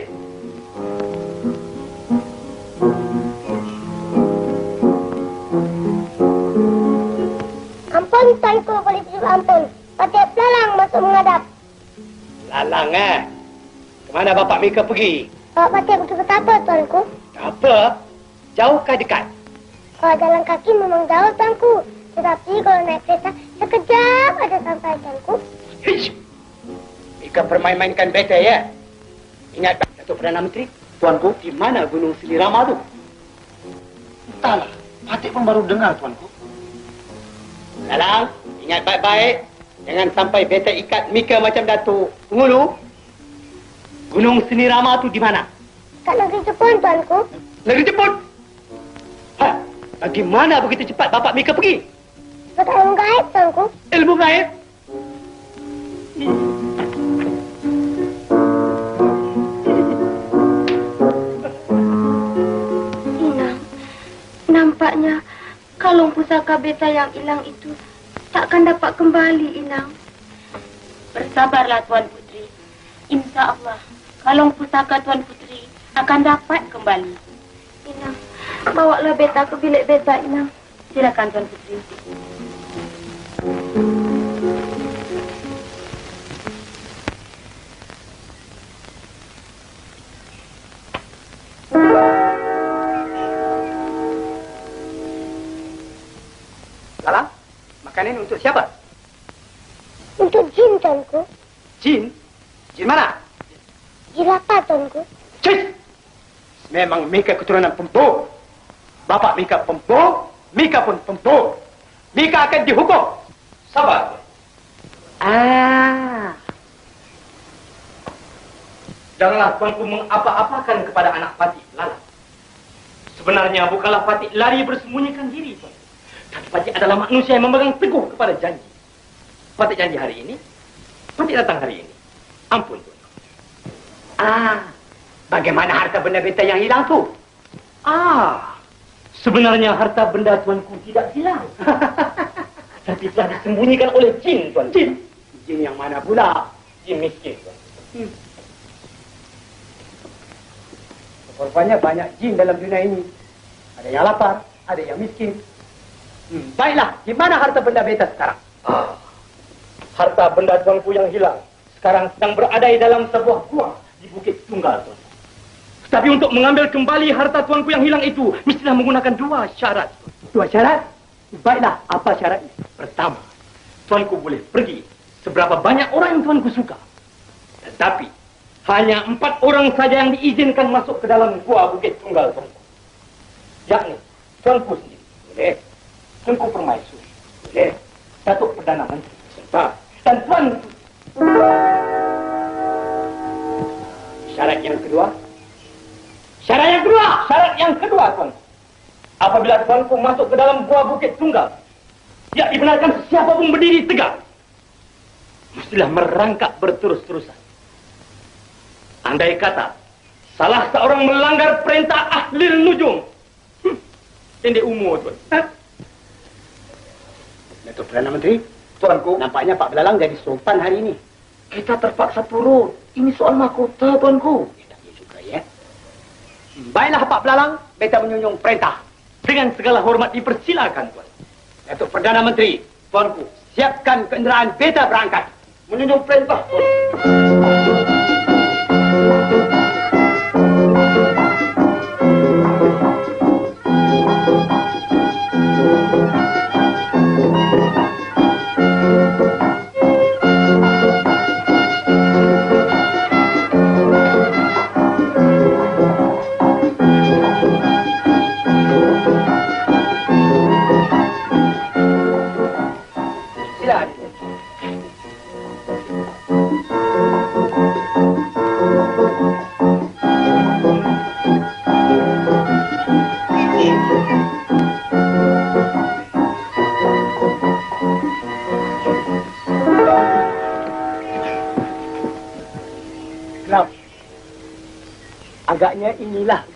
[SPEAKER 5] Ampun, Tuanku, boleh tujuh ampun. Patih Belalang masuk menghadap.
[SPEAKER 8] Lalang, Kemana bapak mereka pergi?
[SPEAKER 5] Patih pergi betapa, Tuanku?
[SPEAKER 8] Apa? Jauh ke dekat?
[SPEAKER 5] Kalau jalan kaki memang jauh, Tuanku. Tetapi kalau naik kereta, sekejap ada sampai, Tuanku.
[SPEAKER 8] Hish! Mereka permain-mainkan beta, ya? Ingat, Datuk Perdana Menteri, Tuanku, di mana Gunung Selirama tu?
[SPEAKER 11] Entahlah. Patih pun baru dengar, Tuanku.
[SPEAKER 8] Lalang, ingat baik-baik. Jangan sampai beta ikat Mika macam Datuk Pengulu. Gunung Selirama tu di mana?
[SPEAKER 5] Kat negeri Jepun, Tuanku.
[SPEAKER 8] Negeri Jepun? Bagaimana begitu cepat bapak Mika pergi?
[SPEAKER 5] Sebab ilmu gaib, Tuanku.
[SPEAKER 8] Ilmu gaib?
[SPEAKER 6] Inang, nampaknya kalung pusaka beta yang hilang itu takkan dapat kembali, Inang. Bersabarlah, Tuan Putri. Insya Allah, kalung pusaka Tuan Putri akan dapat kembali. Inang, bawalah beta ke bilik beta, Inang. Silakan, Tuan Putri.
[SPEAKER 8] Lalang, makanan untuk siapa?
[SPEAKER 5] Untuk jin, Tuanku.
[SPEAKER 8] Jin? Jin mana?
[SPEAKER 5] Jin lapar, Tuanku.
[SPEAKER 8] Cik! Memang Mika keturunan pembunuh. Bapak Mika pembunuh, Mika pun pembunuh. Mika akan dihukum. Sabar. Janganlah tuanku mengapa-apakan kepada anak Patih Lalang. Sebenarnya bukanlah Patih lari bersembunyikan diri, tuan. Tapi Patih adalah manusia yang memegang teguh kepada janji. Patih janji hari ini, Patih datang hari ini. Ampun, tuan. Bagaimana harta benda beta yang hilang tu? Sebenarnya harta benda tuanku tidak hilang. Tapi telah disembunyikan oleh jin, tuan. Jin? Jin yang mana pula? Jin miskin, tuan. Rupanya banyak jin dalam dunia ini. Ada yang lapar, ada yang miskin. Baiklah, di mana harta benda beta sekarang? Harta benda tuanku yang hilang sekarang sedang berada di dalam sebuah gua di Bukit Tunggal, tuan. Tapi untuk mengambil kembali harta tuanku yang hilang itu, mestilah menggunakan dua syarat. Dua syarat? Baiklah, apa syaratnya? Pertama, tuanku boleh pergi seberapa banyak orang yang tuanku suka. Tetapi, hanya 4 orang saja yang diizinkan masuk ke dalam gua Bukit Tunggal, tuanku. Yakni, tuanku sendiri. Boleh. Tuanku Permaisuri. Boleh. Datuk Perdana Menteri. Serta. Dan tuanku. Syarat yang kedua. Syarat yang kedua, tuanku. Apabila tuanku masuk ke dalam gua Bukit Tunggal, tidak dibenarkan siapa pun berdiri tegak. Mestilah merangkak berterus-terusan. Andai kata salah seorang melanggar perintah Ahlil Nujum, pendek umur, tuan. Datuk Perdana Menteri, tuanku, nampaknya Pak Belalang jadi sopan hari ini. Kita terpaksa turun. Ini soal mahkota, tuanku. Tidak juga, ya. Baiklah, Pak Belalang, beta menyunjung perintah. Dengan segala hormat dipersilakan, tuan. Datuk Perdana Menteri, tuanku, siapkan kenderaan beta berangkat. Menyunjung perintah, tuan.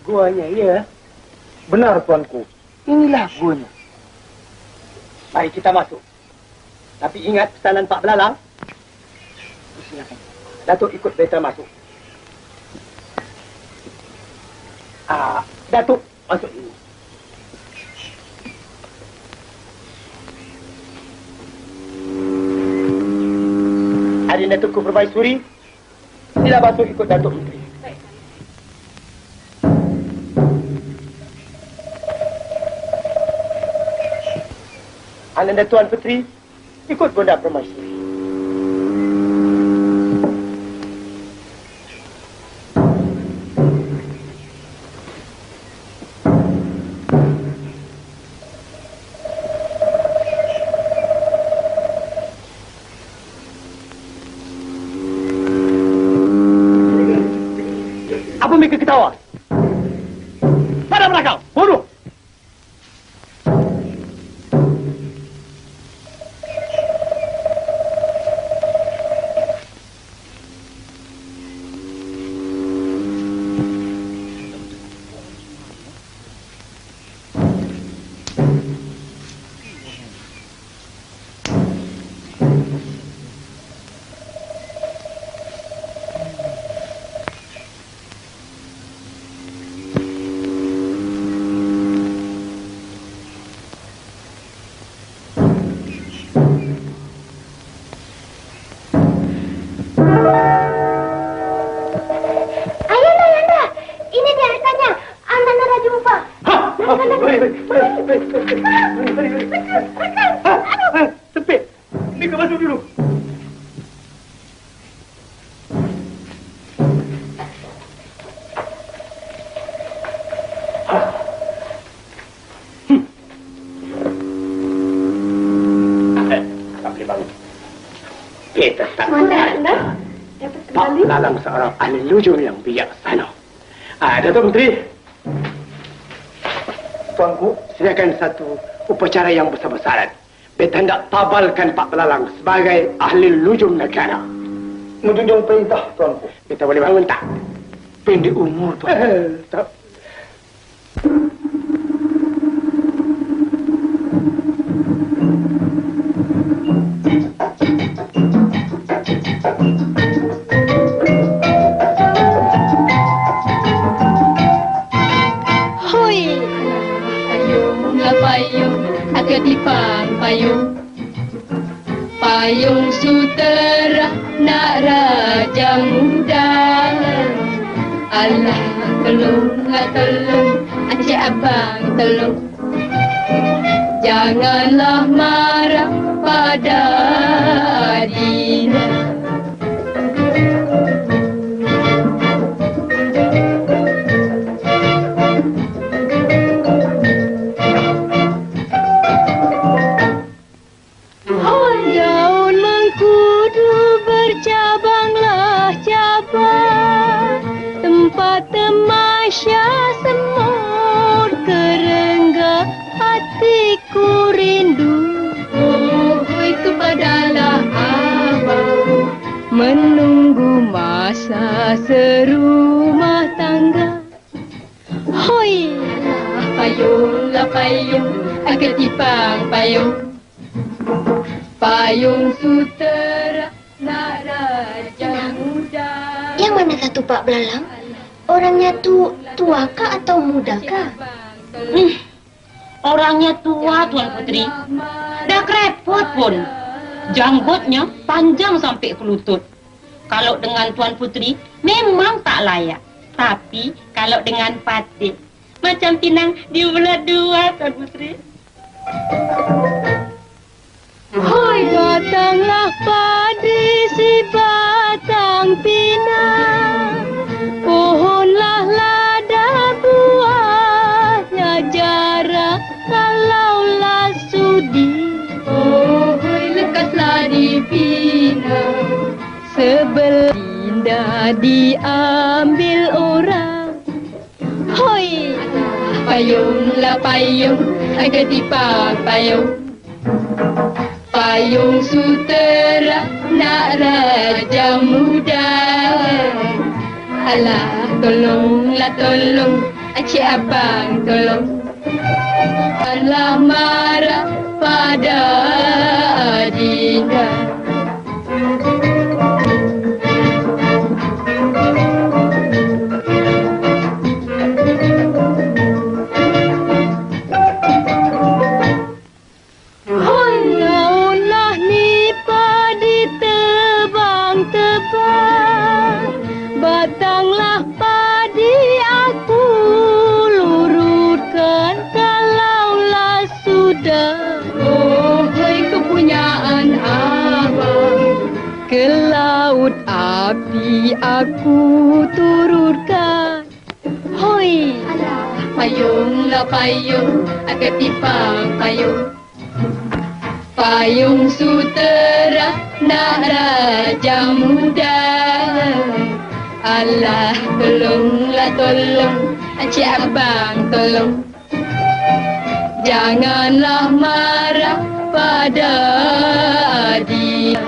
[SPEAKER 8] Guanya, ya. Benar, tuanku. Inilah guanya. Mari kita masuk. Tapi ingat pesanan Pak Belalang. Silakan. Datuk ikut beta masuk. Datuk masuk ini. Hari Datukku Permaisuri, sila masuk ikut Datuk Menteri. Ananda Tuan Putri, ikut Bonda Permaisuri. Apa mereka ketawa? Pada belakang, bunuh! Sempit. Mereka masuk dulu. Tak boleh bangun. Kita tak boleh. Pak Belalang seorang ahli lujur yang bijaksana. Datuk Menteri. Tuanku, silakan satu upacara yang besar-besaran. Beta hendak tabalkan Pak Belalang sebagai ahli lujum negara. Menjunjung perintah, Tuanku. Beta boleh bangun tak? Pendek umur, Tuanku. Tak.
[SPEAKER 2] Payung sutera nak raja muda. Allah tolong, Encik Abang tolong. Janganlah marah pada Adina.
[SPEAKER 6] Temasya semut kerengga hatiku rindu.
[SPEAKER 2] Hoi kepadalah abang
[SPEAKER 6] menunggu masa serumah tangga. Hoi
[SPEAKER 2] payung, ketipang payung. Payung sutera nak raja muda.
[SPEAKER 5] Yang mana satu Pak Belalang? Orangnya tua kah atau muda kah?
[SPEAKER 9] Orangnya tua, Tuan Putri. Dah kerepot pun. Janggutnya panjang sampai ke lutut. Kalau dengan Tuan Putri, memang tak layak. Tapi kalau dengan Patih, macam pinang di belah dua, Tuan Putri.
[SPEAKER 6] Hoi, datanglah padi si batang pinang. Pohonlah lada buahnya jarak kalaulah sudi.
[SPEAKER 2] Hoi, lekaslah di pinang.
[SPEAKER 6] Sebelum indah diambil orang. Hoi,
[SPEAKER 2] payunglah payung, ketipang payung. Payung sutera nak raja muda. Alah tolong, Cik Abang tolong. Janganlah marah pada Adinda. Laulah ni padi tebang-tebang, batanglah padi aku lurutkan kalaulah sudah. Oh, hai kepunyaan abang, ke laut api aku turutkan. Hoi, payunglah payung, agak tipang payung. Payung sutera nak raja muda. Allah tolonglah tolong, Cik Abang tolong. Janganlah marah pada dia.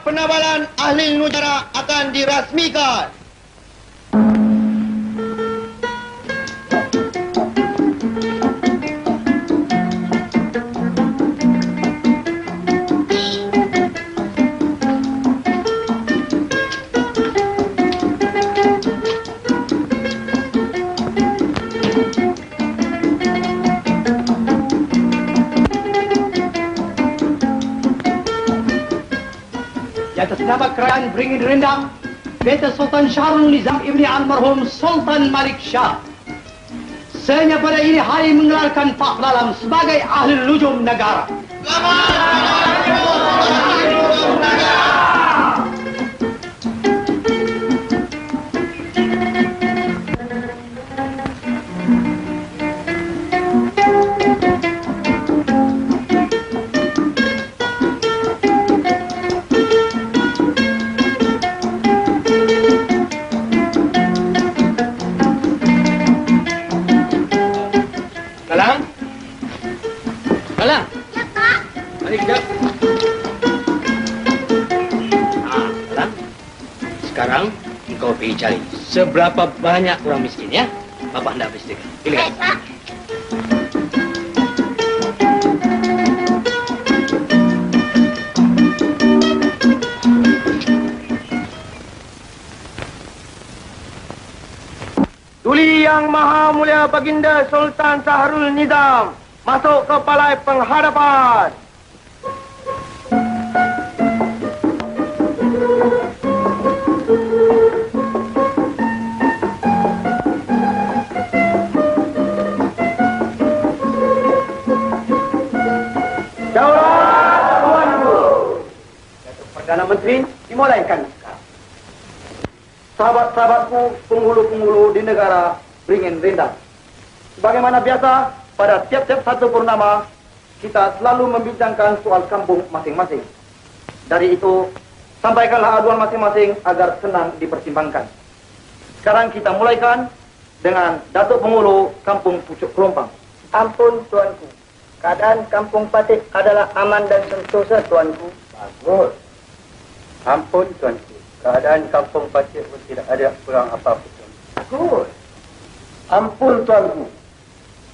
[SPEAKER 11] Penabalan ahli nujara akan dirasmikan.
[SPEAKER 8] Atas nama kerajaan Beringin Rendang, Beta Sultan Syahrul Nizam Ibni Almarhum Sultan Malik Shah. Saya pada ini hari mengelarkan Pak Lalam sebagai ahli lujum negara.
[SPEAKER 4] Sekarang engkau pergi cari seberapa banyak orang miskin ya. Bapak hendak pastikan. Pilih.
[SPEAKER 11] Tuli Yang Maha Mulia Baginda Sultan Syahrul Nizam masuk ke balai penghadapan.
[SPEAKER 8] Perdana Menteri dimulaikan sekarang. Sahabat-sahabatku, penghulu-penghulu di negara Beringin Rendang. Sebagaimana biasa, pada tiap-tiap satu purnama, kita selalu membincangkan soal kampung masing-masing. Dari itu, sampaikanlah aduan masing-masing agar senang dipertimbangkan. Sekarang kita mulaikan dengan Datuk Penghulu Kampung Pucuk Kelompang.
[SPEAKER 12] Ampun, Tuanku. Keadaan Kampung Patik adalah aman dan sentosa, Tuanku.
[SPEAKER 8] Bagus. Ampun, Tuanku. Keadaan Kampung Patik pun tidak ada kurang apa-apa.
[SPEAKER 12] Bagus. Ampun, Tuanku.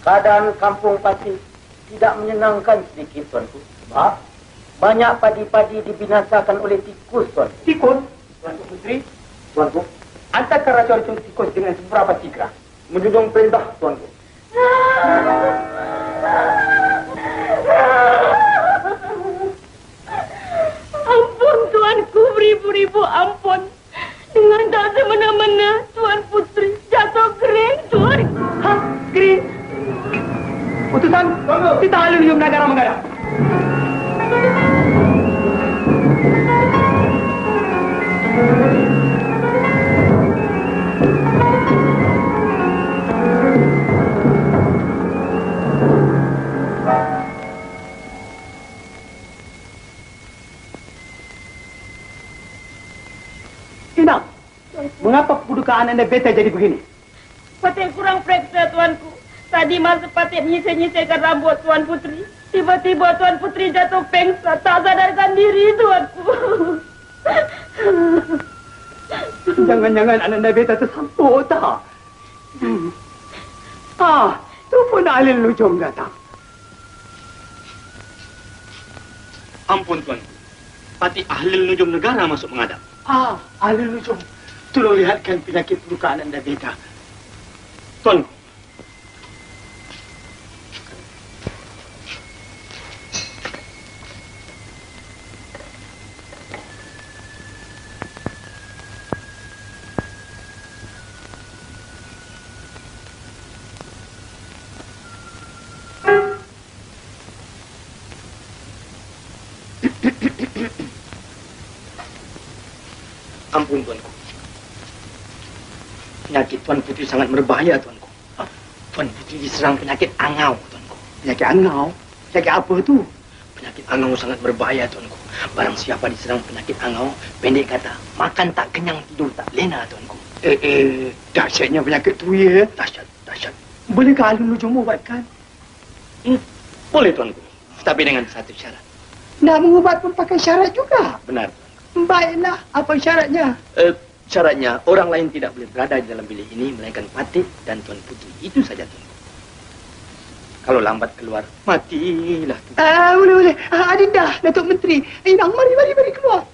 [SPEAKER 12] Keadaan Kampung Patik tidak menyenangkan sedikit, Tuanku.
[SPEAKER 8] Sebab?
[SPEAKER 12] Banyak padi-padi dibinasakan oleh tikus, Tuanku.
[SPEAKER 8] Tikus? Tuanku Putri? Tuanku, antarkan racun-racun tikus dengan beberapa tigra. Menjunjung perintah, Tuanku.
[SPEAKER 2] Ampun Tuanku, beribu-ribu ampun. Dengan tak semena-mena Tuan Putri jatuh kering, Tuan.
[SPEAKER 8] Hah? Kering? Utusan, kita alur negara mengadap. Mengapa kedudukan anda beta jadi begini?
[SPEAKER 2] Patik kurang periksa, Tuanku. Tadi masa Patik nyisir-nyisirkan rambut Tuan Putri. Tiba-tiba Tuan Putri jatuh pengsan. Tak sadarkan diri, Tuanku.
[SPEAKER 8] Jangan-jangan Ananda Beta tersampuk tak? Tu pun ahli lujum datang.
[SPEAKER 7] Ampun Tuan. Patik ahli nujum negara masuk menghadap.
[SPEAKER 8] Ahli lujum. Tolong lihatkan penyakit luka Ananda Beta.
[SPEAKER 7] Tuan. Ampun Tuanku. Penyakit Tuan Putri sangat berbahaya Tuanku. Tuan Putri diserang penyakit angau Tuanku.
[SPEAKER 8] Penyakit angau? Penyakit apa tu?
[SPEAKER 7] Penyakit angau sangat berbahaya Tuanku. Barang siapa diserang penyakit angau, pendek kata, makan tak kenyang, tidur tak lena Tuanku.
[SPEAKER 8] Dahsyatnya penyakit tu ya.
[SPEAKER 7] Dahsyat.
[SPEAKER 8] Bolehkah ahli lujum ubatkan?
[SPEAKER 7] Boleh Tuanku. Tapi dengan satu syarat.
[SPEAKER 8] Nak mengubat pun pakai syarat juga.
[SPEAKER 7] Benar.
[SPEAKER 8] Baiklah, apa syaratnya?
[SPEAKER 7] Syaratnya, orang lain tidak boleh berada di dalam bilik ini, melainkan Patik dan Tuan Putri. Itu saja, Tuan. Kalau lambat keluar, matilah.
[SPEAKER 8] Boleh. Adinda, Datuk Menteri. Inang, mari keluar.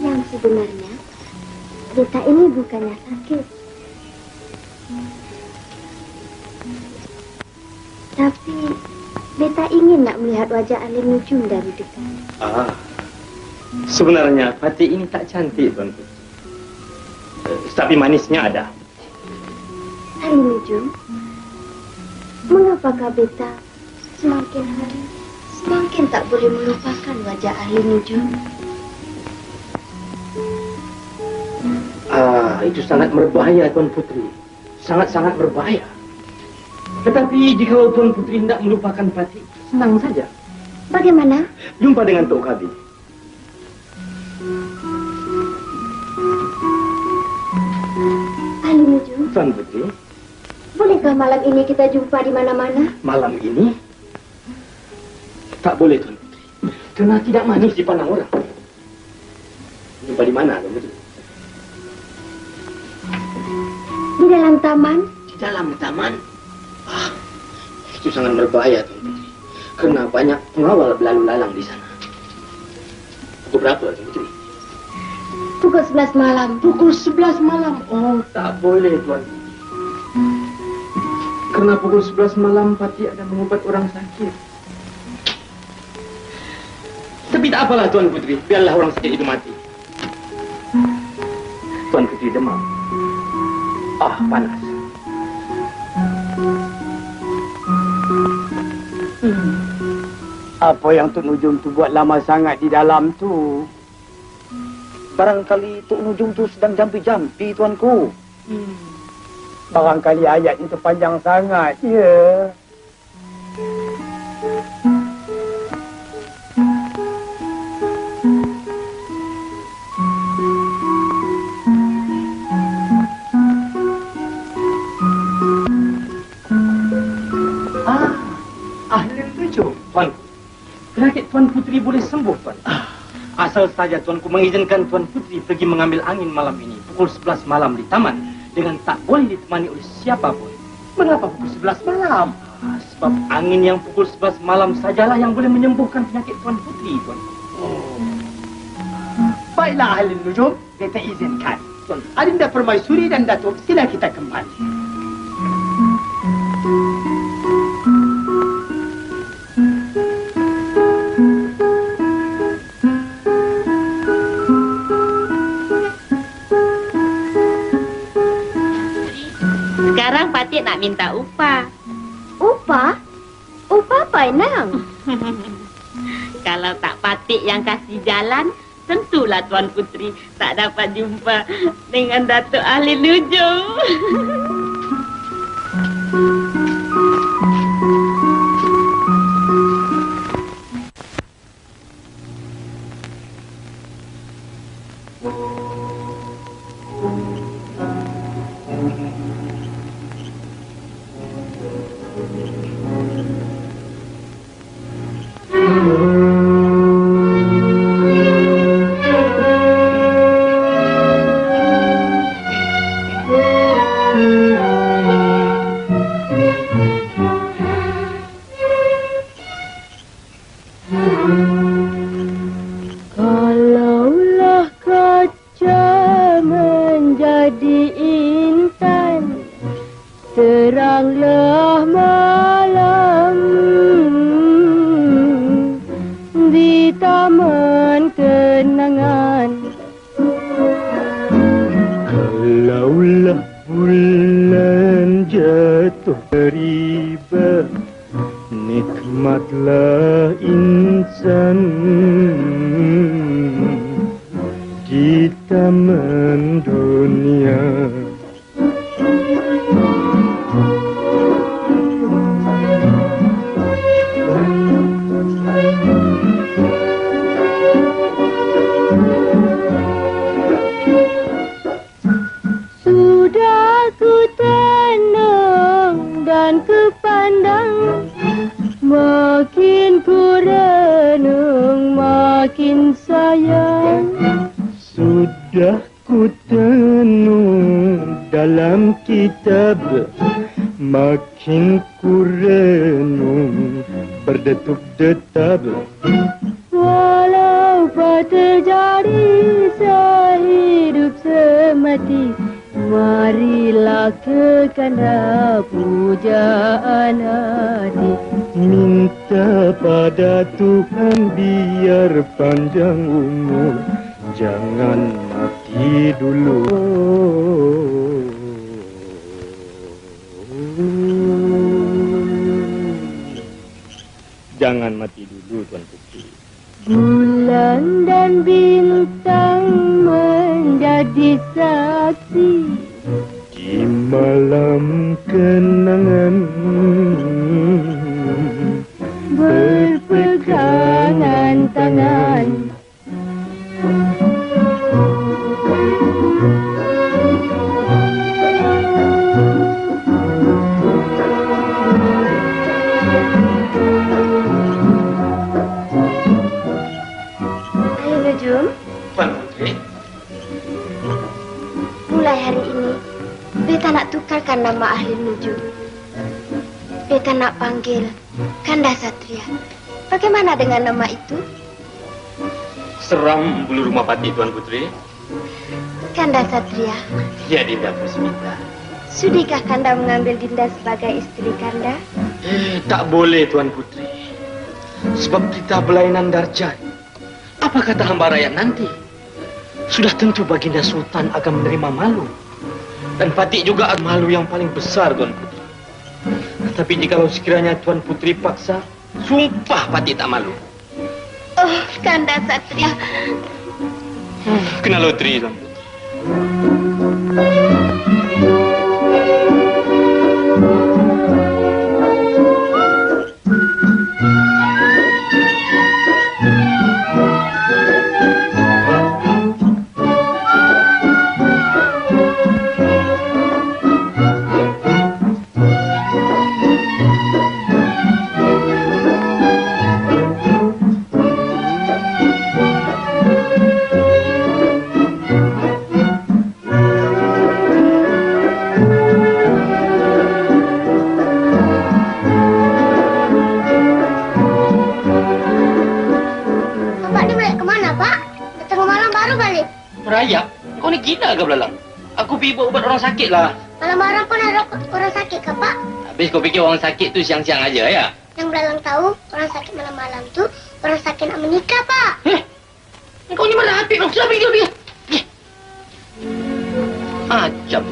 [SPEAKER 6] Yang sebenarnya, Beta ini bukannya sakit. Tapi, Beta ingin nak melihat wajah ahli nujum dari dekat.
[SPEAKER 7] Sebenarnya Patik ini tak cantik, Tuan Putri. Tapi manisnya ada.
[SPEAKER 6] Ahli nujum, mengapakah Beta semakin hari semakin tak boleh melupakan wajah ahli nujum?
[SPEAKER 7] Itu sangat berbahaya, Tuan Putri. Sangat-sangat berbahaya. Tetapi jika Tuan Putri hendak melupakan Patik, senang saja.
[SPEAKER 6] Bagaimana?
[SPEAKER 7] Jumpa dengan Tok Kabi.
[SPEAKER 6] Ahli nujum,
[SPEAKER 7] Tuan Putri,
[SPEAKER 6] bolehkah malam ini kita jumpa di mana-mana?
[SPEAKER 7] malam ini tak boleh, Tuan Putri. Kerana tidak manis dipandang orang. Jumpa di mana, Tuan Putri?
[SPEAKER 6] Di dalam taman?
[SPEAKER 7] Di dalam taman? Itu sangat berbahaya, Tuan Putri. Kerana banyak pengawal berlalu lalang di sana. Pukul berapa, Tuan Putri?
[SPEAKER 6] Pukul 11 malam.
[SPEAKER 7] Pukul 11 malam? Oh, tak boleh, Tuan Putri. Kerana pukul 11 malam Patik ada mengubat orang sakit. Tapi tak apalah, Tuan Putri. Biarlah orang sakit itu mati. Tuan Putri demam. Panas.
[SPEAKER 8] Apa yang Tok Nujum tu buat lama sangat di dalam tu?
[SPEAKER 12] Barangkali Tok Nujum tu sedang jampi-jampi, Tuanku.
[SPEAKER 8] Barangkali ayat itu panjang sangat, ya.
[SPEAKER 7] Ahli nujum, Tuan. Penyakit Tuan Putri boleh sembuh, Tuan. Asal saja Tuanku mengizinkan Tuan Putri pergi mengambil angin malam ini, pukul 11 malam di taman, dengan tak boleh ditemani oleh siapapun.
[SPEAKER 8] Mengapa pukul 11 malam?
[SPEAKER 7] Sebab angin yang pukul 11 malam sajalah yang boleh menyembuhkan penyakit Tuan Putri, Tuan.
[SPEAKER 8] Baiklah, ahli nujum, kita izinkan.
[SPEAKER 7] Tuan.
[SPEAKER 8] Adinda Permaisuri dan Datuk, sila kita kembali.
[SPEAKER 9] Sekarang Patik nak minta upah.
[SPEAKER 6] Upah? Upah apa, Inang?
[SPEAKER 9] Kalau tak Patik yang kasih jalan, tentulah Tuan Putri tak dapat jumpa dengan Datuk Ahli Nujum.
[SPEAKER 13] Rahmatlah insan di taman dunia.
[SPEAKER 6] Sudah ku tenang dan ku pandang, makin ku renung, makin sayang.
[SPEAKER 13] Sudah ku tenung dalam kitab, makin ku renung berdetuk-detab.
[SPEAKER 6] Walau apa terjadi sehidup semati, marilah ke kanda pujaan hati.
[SPEAKER 13] Minta pada Tuhan biar panjang umur, jangan mati dulu. Jangan mati dulu, Tuan Putri.
[SPEAKER 6] Bulan dan bintang menjadi saksi
[SPEAKER 13] Di malam kenangan
[SPEAKER 6] berpegangan tangan.
[SPEAKER 7] Tuan Putri,
[SPEAKER 6] mulai hari ini beta nak tukarkan nama ahli nujum. Beta nak panggil Kanda Satria. Bagaimana dengan nama itu?
[SPEAKER 7] seram bulu rumah pati, Tuan Putri.
[SPEAKER 6] Kanda Satria,
[SPEAKER 7] Ya, Dinda Pusmita.
[SPEAKER 6] sudikah Kanda mengambil Dinda sebagai istri Kanda?
[SPEAKER 7] Tak boleh, Tuan Putri. Sebab kita berlainan darjat. Apa kata hamba rakyat nanti? Sudah tentu Baginda Sultan akan menerima malu. Dan Fatih juga malu yang paling besar, Tuan Putri. Tapi jikalau sekiranya Tuan Putri paksa, sumpah Fatih tak malu.
[SPEAKER 6] Oh, Kanda Satria.
[SPEAKER 7] Kena loteri, Tuan Putri. Raya, kau ni gila ke Belalang? Aku pergi buat ubat orang sakit lah.
[SPEAKER 5] Malam-malam pun ada orang sakit ke, Pak?
[SPEAKER 7] Habis kau fikir orang sakit tu siang-siang aja ya?
[SPEAKER 5] Yang Belalang tahu, orang sakit malam-malam tu orang sakit nak menikah, Pak.
[SPEAKER 7] Kau ni mana hati? Sudah pergi. Macam.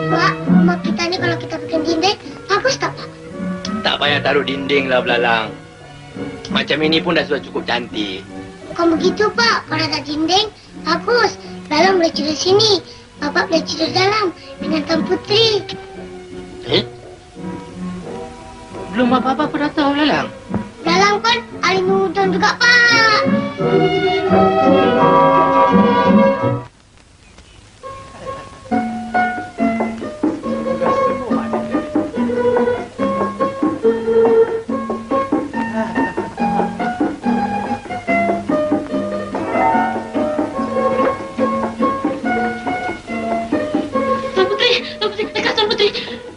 [SPEAKER 5] Pak, rumah kita ni kalau kita bikin dinding, bagus tak, Pak?
[SPEAKER 7] Tak payah taruh dinding lah Belalang. Macam ini pun dah sudah cukup cantik.
[SPEAKER 5] Bukan begitu, Pak. Kalau ada dinding, bagus. Belalang boleh tidur sini. Bapak boleh tidur dalam dengan Tuan Putri.
[SPEAKER 7] Belum apa-apa pun dah tahu Belalang.
[SPEAKER 5] Belalang pun ahli nudon juga, Pak.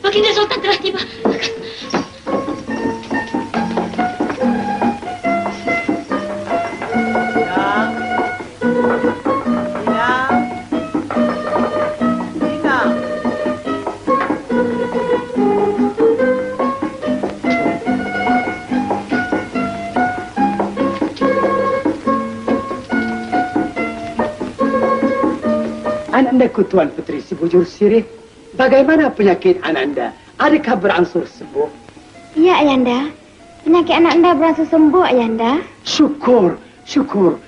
[SPEAKER 6] Baginda Sultan telah tiba.
[SPEAKER 8] Anandaku Tuan Putri si bujur sirih bagaimana penyakit Ananda? Adakah berangsur sembuh?
[SPEAKER 6] Ya, Ayanda. Penyakit anak anda berangsur sembuh, Ayanda.
[SPEAKER 8] Syukur, syukur.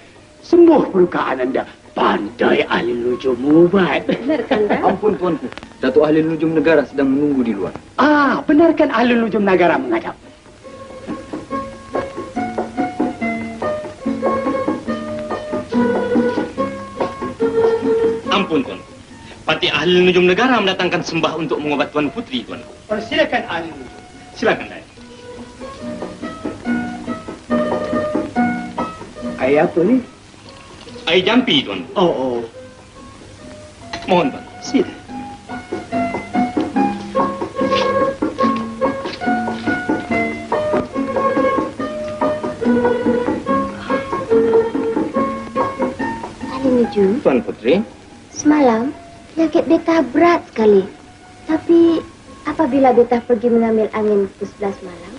[SPEAKER 8] Sembuh peluka Ananda. Pandai ahli nujum ubat.
[SPEAKER 6] Benar kan, Dah?
[SPEAKER 14] Ampun, Tuanku. Datuk Ahli Nujum Negara sedang menunggu di luar.
[SPEAKER 8] Benarkan ahli nujum negara menghadap?
[SPEAKER 7] Ampun, Tuanku. Patih Ahli Nujum Negara mendatangkan sembah untuk mengobat Tuan Putri, Tuanku.
[SPEAKER 8] Silakan ahli nujum.
[SPEAKER 7] Silakan, Dai.
[SPEAKER 8] Air apa ni?
[SPEAKER 7] Air jampi, Tuanku.
[SPEAKER 8] Oh.
[SPEAKER 7] Mohon, Tuan.
[SPEAKER 8] Sila.
[SPEAKER 6] Ahli Nujum,
[SPEAKER 7] Tuan Putri.
[SPEAKER 6] semalam penyakit beta berat sekali. Tapi apabila beta pergi mengambil angin pukul 11 malam,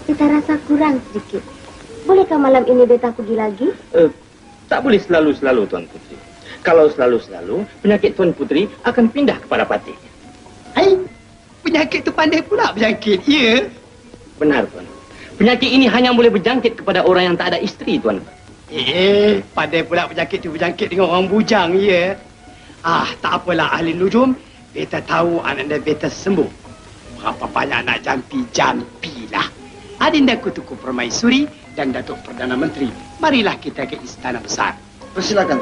[SPEAKER 6] beta rasa kurang sedikit. Bolehkah malam ini beta pergi lagi?
[SPEAKER 7] Tak boleh selalu-selalu, Tuan Putri. Kalau selalu-selalu, penyakit Tuan Putri akan pindah kepada Patih.
[SPEAKER 8] Hai, penyakit tu pandai pula berjangkit, ya?
[SPEAKER 7] Benar, Tuan. Penyakit ini hanya boleh berjangkit kepada orang yang tak ada isteri, Tuan.
[SPEAKER 8] Pandai pula penyakit tu berjangkit dengan orang bujang, ya? Tak apalah ahli nujum. Beta tahu Ananda beta sembuh. Berapa banyak nak jampi-jampilah. Adinda Kutuku Permaisuri dan Datuk Perdana Menteri. Marilah kita ke Istana Besar.
[SPEAKER 11] Persilakan.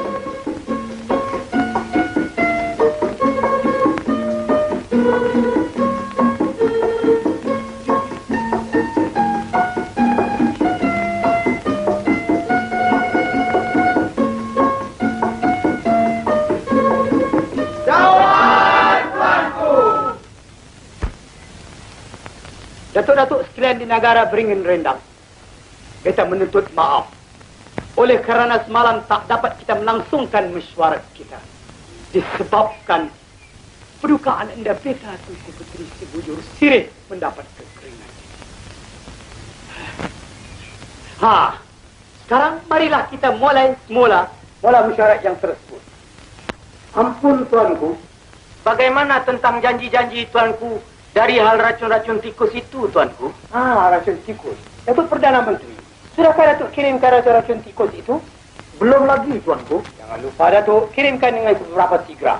[SPEAKER 8] Datuk-datuk sekalian di negara beringin rendang. Beta menuntut maaf. Oleh kerana semalam tak dapat kita melangsungkan mesyuarat kita. Disebabkan pedukaan anda beta Tunku Puteri Si Bujur Sirih mendapat kekeringan. Sekarang marilah kita mulai semula mesyuarat yang tersebut. Ampun tuanku. Bagaimana tentang janji-janji tuanku dari hal racun-racun tikus itu, tuanku? Racun tikus. Datuk Perdana Menteri, sudahkah Datuk kirimkan racun-racun tikus itu? Belum lagi, tuanku. Jangan lupa, Datuk, kirimkan dengan beberapa tigra.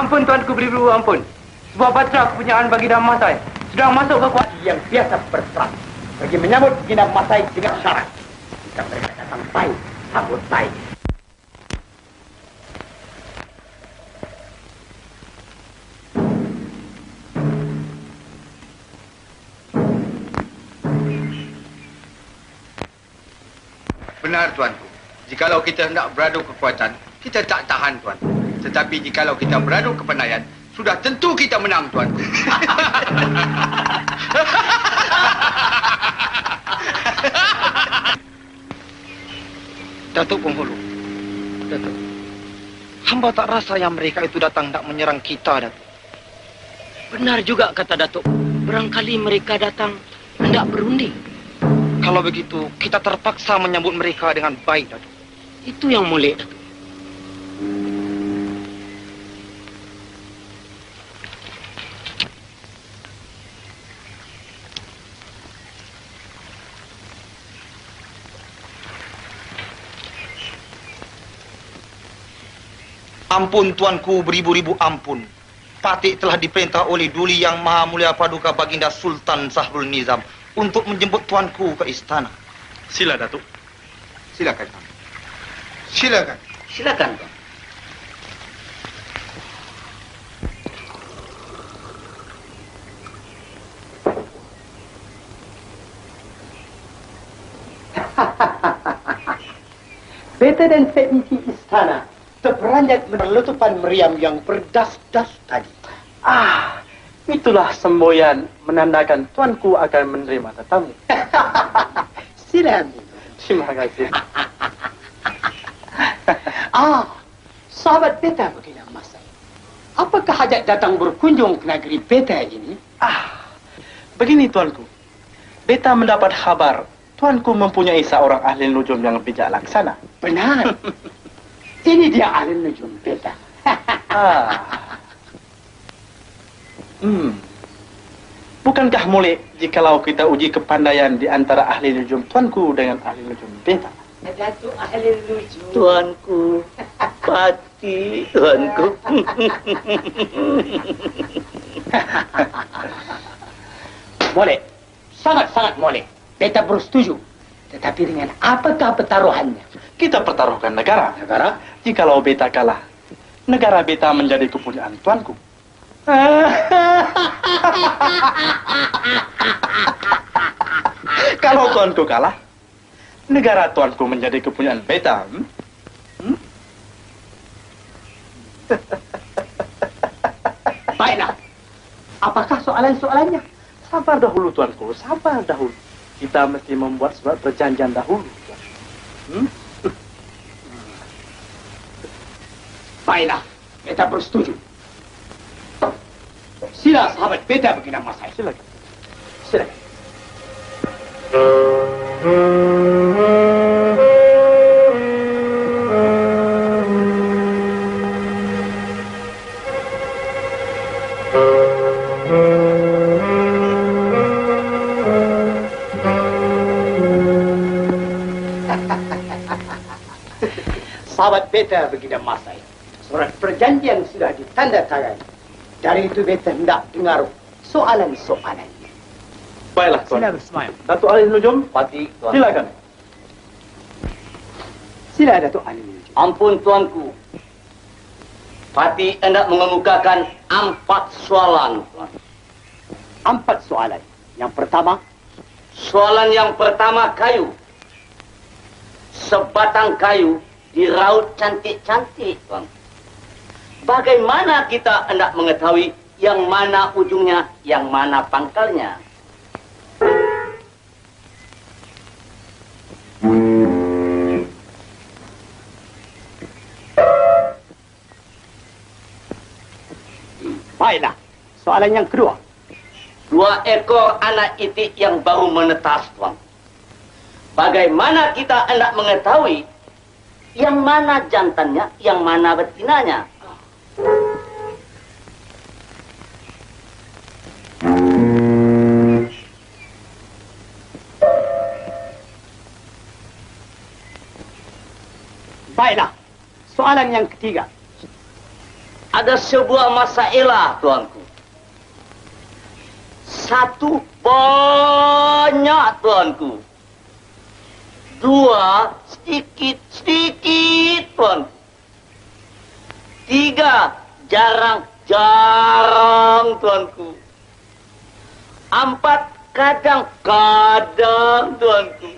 [SPEAKER 8] Ampun tuanku beribu, ampun. Sebuah batra kepunyaan Baginda Masai sedang masuk ke kuat yang biasa berperang. Pergi menyambut Baginda Masai dengan syarat. Jika mereka datang baik, sambut baik.
[SPEAKER 3] Benar tuanku. Jikalau kita hendak beradu kekuatan, kita tak tahan tuanku. Tetapi jikalau kita beradu kepandaian, sudah tentu kita menang, tuanku.
[SPEAKER 11] Datuk Penghulu. Datuk. Hamba tak rasa yang mereka itu datang nak menyerang kita, Datuk.
[SPEAKER 4] Benar juga kata Datuk. Barangkali mereka datang hendak berunding.
[SPEAKER 11] Kalau begitu, kita terpaksa menyambut mereka dengan baik, Datuk.
[SPEAKER 4] Itu yang molek, Datuk.
[SPEAKER 11] Ampun tuanku, beribu-ribu ampun. Patih telah diperintah oleh Duli Yang Maha Mulia Paduka Baginda Sultan Sahrul Nizam untuk menjemput tuanku ke istana.
[SPEAKER 7] Sila, Datuk.
[SPEAKER 3] Silakan. Silakan.
[SPEAKER 4] Silakan, Tuan.
[SPEAKER 8] Beta dan teknisi istana terperanjat berletupan meriam yang berdas-das tadi.
[SPEAKER 15] Itulah semboyan menandakan tuanku akan menerima tetamu.
[SPEAKER 8] Sila.
[SPEAKER 15] Terima kasih.
[SPEAKER 8] Sahabat beta begini Mas. Apakah hajat datang berkunjung ke negeri beta ini?
[SPEAKER 15] Begini tuanku. Beta mendapat kabar tuanku mempunyai seorang ahli nujum yang bijak laksana.
[SPEAKER 8] Benar. Ini dia ahli nujum beta.
[SPEAKER 15] Bukankah boleh jikalau kita uji kepandaian di antara ahli nujum tuanku dengan ahli nujum beta?
[SPEAKER 8] Datuk ahli nujum.
[SPEAKER 4] Tuanku, Pati, tuanku.
[SPEAKER 8] Boleh. Sangat-sangat boleh. Beta bersetuju. Tetapi dengan apakah pertaruhannya?
[SPEAKER 15] Kita pertaruhkan negara.
[SPEAKER 8] Negara?
[SPEAKER 15] Jikalau beta kalah, negara beta menjadi kepunyaan tuanku. Kalau tuanku kalah, negara tuanku menjadi kepunyaan beta.
[SPEAKER 8] Baiklah. Apakah soalan-soalannya?
[SPEAKER 15] Sabar dahulu tuanku, sabar dahulu. Kita mesti membuat surat perjanjian dahulu.
[SPEAKER 8] Baiklah, beta bersetuju. Sila sahabat beta begini Mas.
[SPEAKER 15] Silakan.
[SPEAKER 8] Silakan. Sahabat beta begini Mas. Surat perjanjian sudah ditandatangani. Dari itu beta hendak dengar soalan-soalannya.
[SPEAKER 15] Baiklah tuan.
[SPEAKER 8] Sila bersemayam.
[SPEAKER 15] Datuk ahli nujum,
[SPEAKER 4] Pati, tuanku.
[SPEAKER 15] silakan.
[SPEAKER 8] Sila Datuk ahli nujum.
[SPEAKER 4] Ampun tuanku. Pati hendak mengemukakan 4 soalan, tuan.
[SPEAKER 8] 4 soalan. Yang pertama,
[SPEAKER 4] soalan yang pertama kayu. Sebatang kayu diraut cantik-cantik, tuan. Bagaimana kita hendak mengetahui yang mana ujungnya, yang mana pangkalnya?
[SPEAKER 8] baiklah. Soalan yang kedua.
[SPEAKER 4] 2 ekor anak itik yang baru menetas, tuan. Bagaimana kita hendak mengetahui yang mana jantannya, yang mana betinanya?
[SPEAKER 8] Baiklah. Soalan yang ketiga.
[SPEAKER 4] Ada sebuah masalah, tuanku. 1 banyak, tuanku. 2 sedikit-sedikit, tuanku. 3 jarang-jarang, tuanku. 4 kadang-kadang, tuanku.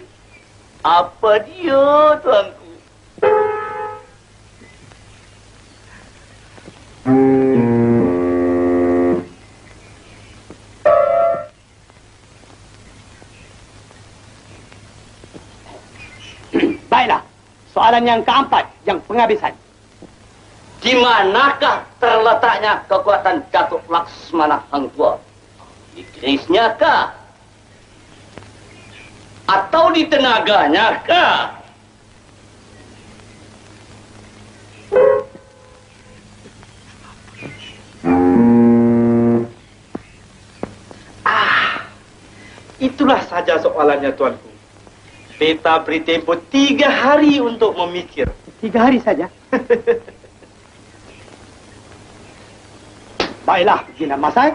[SPEAKER 4] Apa dia, tuanku?
[SPEAKER 8] Baiklah. Soalan yang keempat, yang penghabisan.
[SPEAKER 4] Di manakah terletaknya kekuatan Datuk Laksmana Hang Tuah? Di kerisnya kah? Atau di tenaganya kah?
[SPEAKER 15] Itulah saja soalannya tuanku. Beta beri tempo 3 hari untuk memikir.
[SPEAKER 8] 3 hari saja? Baiklah, Gina Masai.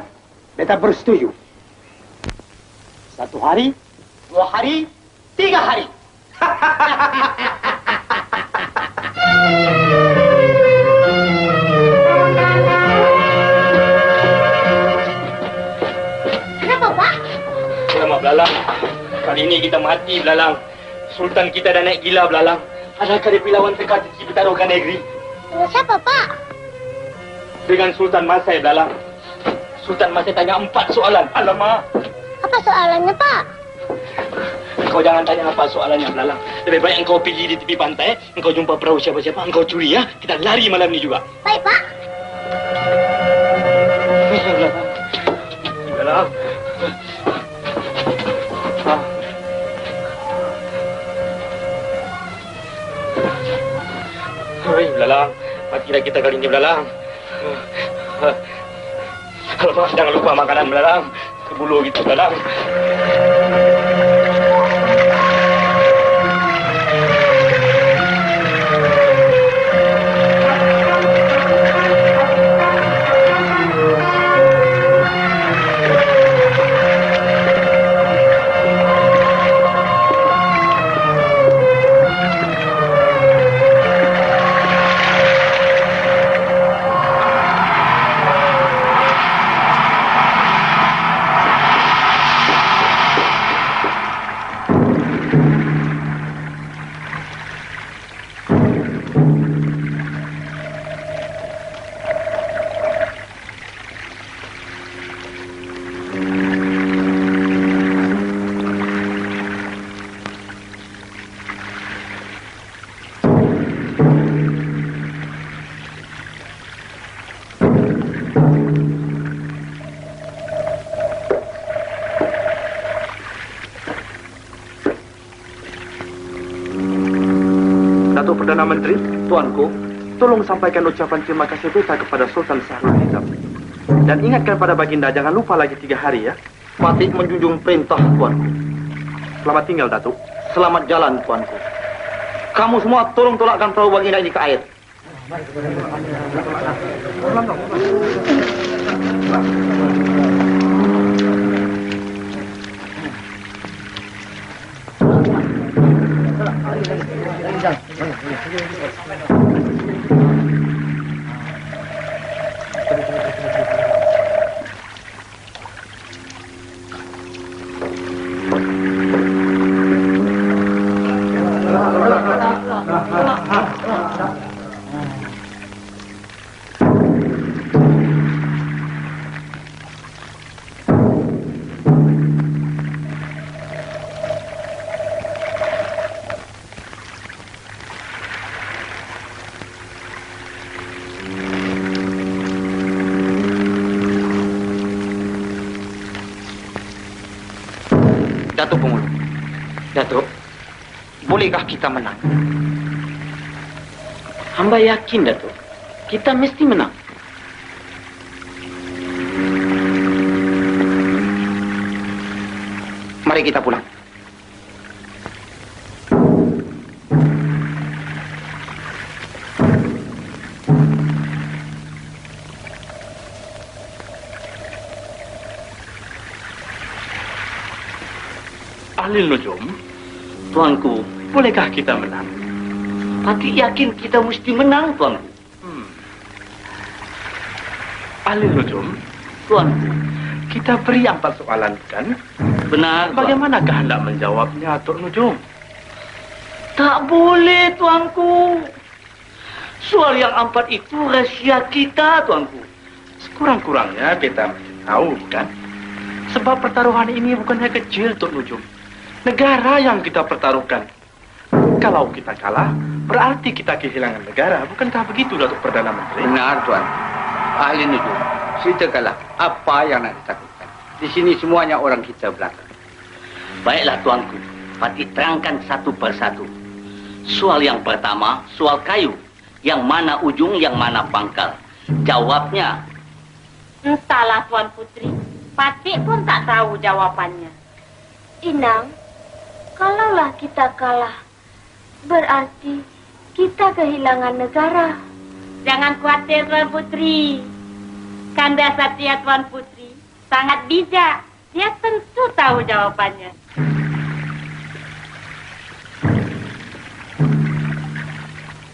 [SPEAKER 8] Beta bersetuju. 1 hari, 2 hari, 3 hari.
[SPEAKER 5] Kenapa, Pak?
[SPEAKER 7] Selamat Belalang. Kali ini kita mati, Belalang. Sultan kita dah naik gila, Belalang. Adakah dia perlawan teka-teki bertaruhkan negeri?
[SPEAKER 5] Dengan siapa, Pak?
[SPEAKER 13] Dengan Sultan Masai Belalang. Sultan Masai tanya 4 soalan. Alamak.
[SPEAKER 5] Apa soalannya, Pak?
[SPEAKER 13] Kau jangan tanya apa soalannya, Belalang. Lebih baik engkau pergi di tepi pantai, engkau jumpa perahu siapa-siapa, engkau curi ya. Kita lari malam ni juga.
[SPEAKER 5] Baik, Pak.
[SPEAKER 13] Belalang. Hei, Belalang. Matilah kita kali ini, Belalang. Jangan lupa makanan, Belalang. Kebulu kita, Belalang.
[SPEAKER 15] Datuk Perdana Menteri, Tuanku, tolong sampaikan ucapan terima kasih beta kepada Sultan Sahrul Hizam. Dan ingatkan pada Baginda, jangan lupa lagi 3 hari ya.
[SPEAKER 11] Patih menjunjung perintah, Tuanku.
[SPEAKER 15] Selamat tinggal, Datuk.
[SPEAKER 11] Selamat jalan, Tuanku. Kamu semua tolong tolakkan perahu Baginda ini ke air. Datuk Pengulu. Datuk, bolehkah kita menang?
[SPEAKER 4] Hamba yakin, Datuk. Kita mesti menang.
[SPEAKER 11] Mari kita pulang.
[SPEAKER 15] Ahli Nujum, Tuanku, bolehkah kita menang?
[SPEAKER 4] Patih yakin kita mesti menang, Tuanku.
[SPEAKER 15] Ahli Nujum,
[SPEAKER 4] Tuanku,
[SPEAKER 15] kita beri 4 soalan, kan?
[SPEAKER 4] Benar,
[SPEAKER 15] Bagaimanakah hendak menjawabnya, Tok Nujum?
[SPEAKER 4] Tak boleh, Tuanku. Soal yang 4 itu rahasia kita, Tuanku.
[SPEAKER 15] Sekurang-kurangnya kita tahu, kan? Sebab pertaruhan ini bukannya kecil, Tok Nujum. Negara yang kita pertaruhkan. Kalau kita kalah, berarti kita kehilangan negara. Bukankah begitu, Datuk Perdana Menteri?
[SPEAKER 3] Benar, Tuan. Ahli Nujum, ceritakanlah apa yang nak ditakutkan. Di sini semuanya orang kita belakang.
[SPEAKER 4] Baiklah, Tuanku. Patih terangkan satu persatu. Soal yang pertama, soal kayu. Yang mana ujung, yang mana pangkal. Jawabnya.
[SPEAKER 9] Entahlah, Tuan Putri. Patih pun tak tahu jawabannya.
[SPEAKER 6] Inang, kalaulah kita kalah, berarti kita kehilangan negara.
[SPEAKER 9] Jangan khawatir, Tuan Putri. Kanda Satya Tuan Putri sangat bijak. Dia tentu tahu jawabannya.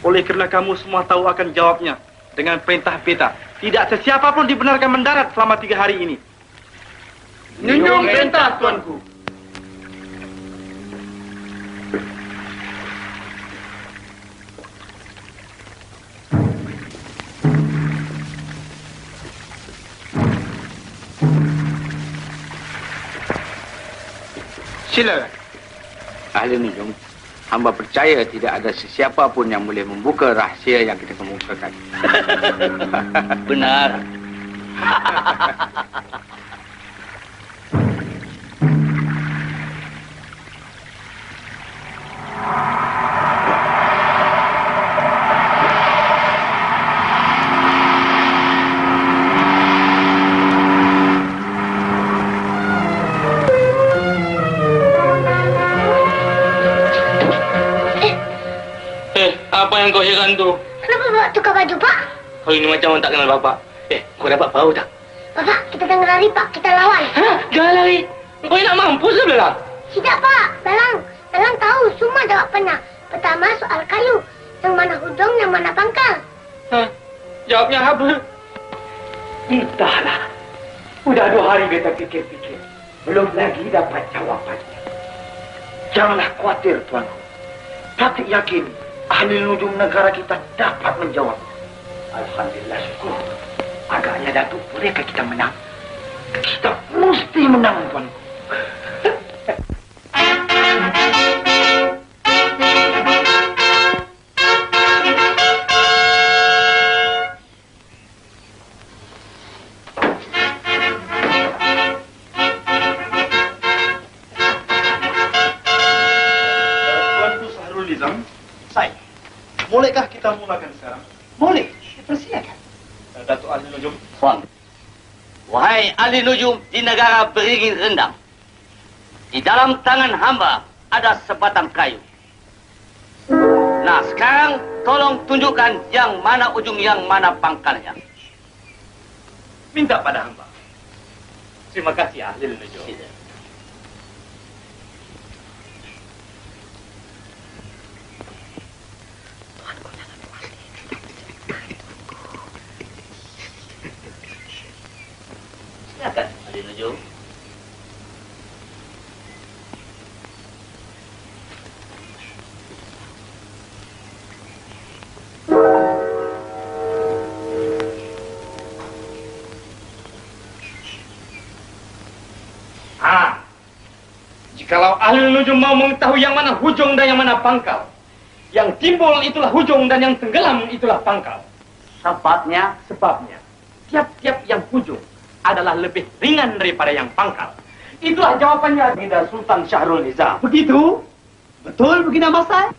[SPEAKER 15] Oleh kerana kamu semua tahu akan jawabnya, dengan perintah beta, tidak sesiapa pun dibenarkan mendarat selama 3 hari ini.
[SPEAKER 11] Junjung perintah, Tuanku.
[SPEAKER 3] Silakan. Ahli Nujum, hamba percaya tidak ada sesiapa pun yang boleh membuka rahsia yang kita kemukakan.
[SPEAKER 4] Benar.
[SPEAKER 13] Apa yang kau heran tu?
[SPEAKER 5] Kenapa bawa tukar baju, Pak?
[SPEAKER 13] Kau ini macam orang tak kenal bapak. Kau dapat tahu tak?
[SPEAKER 5] Bapak, kita jangan lari, Pak. Kita lawan.
[SPEAKER 13] Jangan lari. Kau nak mampus ke Belalang?
[SPEAKER 5] Tidak, Pak. Belalang tahu semua jawab pernah. Pertama, soal kayu. Yang mana hujung, yang mana pangkal.
[SPEAKER 13] Jawabnya apa?
[SPEAKER 8] Entahlah. Sudah 2 hari beta fikir-fikir. Belum lagi dapat jawabannya. Janganlah khawatir, Tuanku. Patik yakin ahli nujum negara kita dapat menjawab. Alhamdulillah, syukur. Agaknya Datuk, bolehkah kita menang? Kita mesti menang, Tuanku.
[SPEAKER 15] Bolehkah kita mulakan sekarang?
[SPEAKER 8] Boleh, persilakan.
[SPEAKER 15] Datuk Ahli Nujum.
[SPEAKER 4] Tuan, wahai ahli nujum di negara beringin rendang, di dalam tangan hamba ada sebatang kayu. Nah, sekarang tolong tunjukkan yang mana ujung, yang mana pangkalnya.
[SPEAKER 15] Minta pada hamba. Terima kasih Ahli Nujum.
[SPEAKER 4] Silakan, ahli nujum.
[SPEAKER 13] Jikalau ahli nujum mau mengetahui yang mana hujung dan yang mana pangkal, yang timbul itulah hujung dan yang tenggelam itulah pangkal.
[SPEAKER 4] Sebabnya,
[SPEAKER 13] tiap-tiap yang hujung adalah lebih ringan daripada yang pangkal. Itulah jawabannya Baginda Sultan Syahrul Nizam.
[SPEAKER 8] Begitu? Betul, Baginda Masai?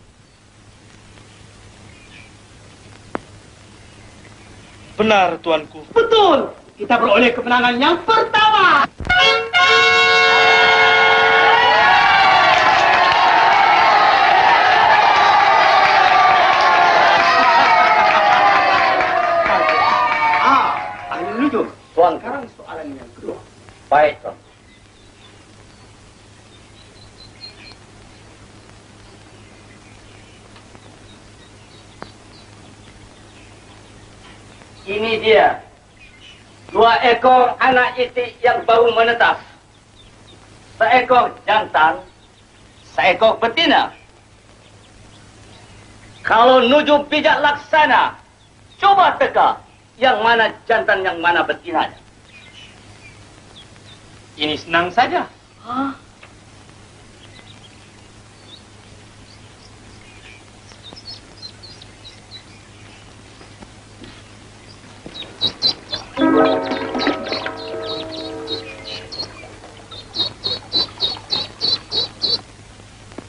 [SPEAKER 15] Benar, Tuanku.
[SPEAKER 8] Betul. Kita beroleh kemenangan yang pertama.
[SPEAKER 4] ahli nujum. Tuan,
[SPEAKER 8] Sekarang soalan yang kedua.
[SPEAKER 4] baik, Tuan. Ini dia. 2 ekor anak itik yang baru menetas. Seekor jantan, seekor betina. Kalau nujum bijak laksana, coba teka yang mana jantan, yang mana betinanya.
[SPEAKER 13] Ini senang saja.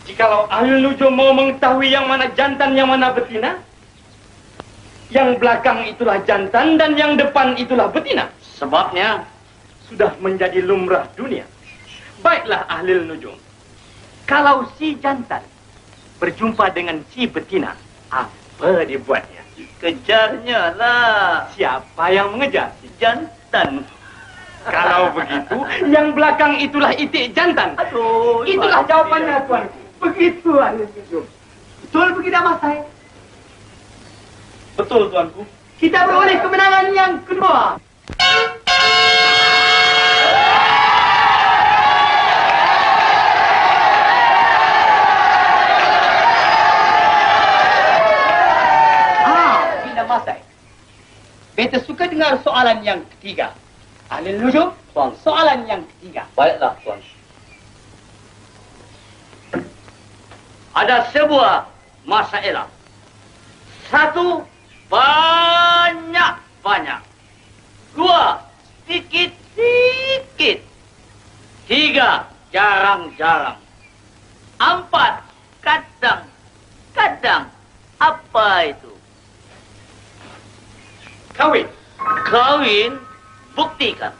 [SPEAKER 13] Jikalau ahli nujum mau mengetahui yang mana jantan, yang mana betina, yang belakang itulah jantan dan yang depan itulah betina.
[SPEAKER 4] Sebabnya
[SPEAKER 13] sudah menjadi lumrah dunia. Baiklah ahli nujum, kalau si jantan berjumpa dengan si betina, apa dibuatnya?
[SPEAKER 4] kejarnya lah.
[SPEAKER 13] Siapa yang mengejar?
[SPEAKER 4] Si jantan.
[SPEAKER 13] Kalau begitu, yang belakang itulah itik jantan.
[SPEAKER 4] Aduh,
[SPEAKER 13] itulah jawabannya, Tuanku.
[SPEAKER 8] Begitu, ahli nujum. Betul, Baginda Masai?
[SPEAKER 15] Betul, Tuanku.
[SPEAKER 8] Kita beroleh kemenangan yang kedua. Baginda Masai, beta suka dengar soalan yang ketiga. Ahli nujum, soalan yang ketiga.
[SPEAKER 4] Baiklah, Tuan. ada sebuah masalah. Satu, banyak-banyak. Dua, sedikit-sedikit. Tiga, jarang-jarang. Empat, kadang-kadang. Apa itu?
[SPEAKER 13] Kawin.
[SPEAKER 4] Kawin, buktikan.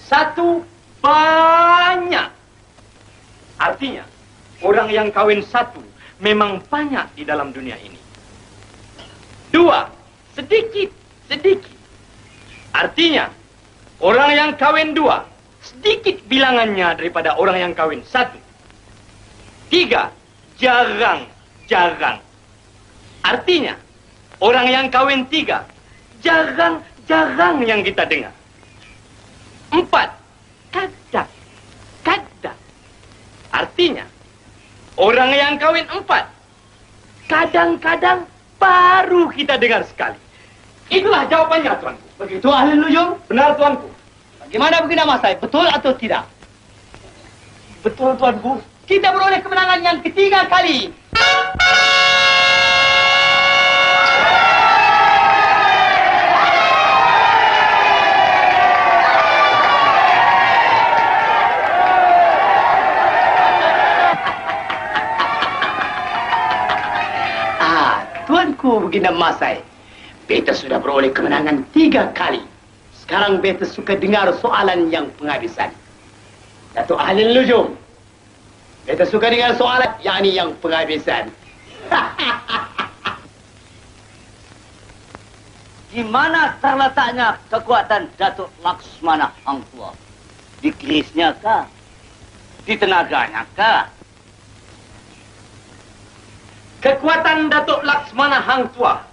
[SPEAKER 13] Satu, banyak. Artinya, orang yang kawin satu memang banyak di dalam dunia ini. Dua, sedikit-sedikit. Artinya, orang yang kawin dua, sedikit bilangannya daripada orang yang kawin satu. Tiga, jarang-jarang. Artinya, orang yang kawin tiga, jarang-jarang yang kita dengar. Empat, kadang-kadang. Artinya, orang yang kawin empat, kadang-kadang baru kita dengar sekali. Itulah jawabannya, tuanku.
[SPEAKER 7] Begitu ahli nujum?
[SPEAKER 13] Benar, tuanku.
[SPEAKER 7] Bagaimana begini Mas Said? Betul atau tidak?
[SPEAKER 13] Betul, tuanku.
[SPEAKER 7] Kita beroleh kemenangan yang ketiga kali.
[SPEAKER 8] Tuanku begini Mas Said. Beta sudah beroleh kemenangan 3 kali. Sekarang beta suka dengar soalan yang penghabisan. Datuk Ahli Nujum. Beta suka dengar soalan yakni yang penghabisan.
[SPEAKER 4] Di mana terletaknya kekuatan Datuk Laksmana Hang Tuah? Di kerisnya kah? Di tenaganya kah?
[SPEAKER 13] Kekuatan Datuk Laksmana Hang Tuah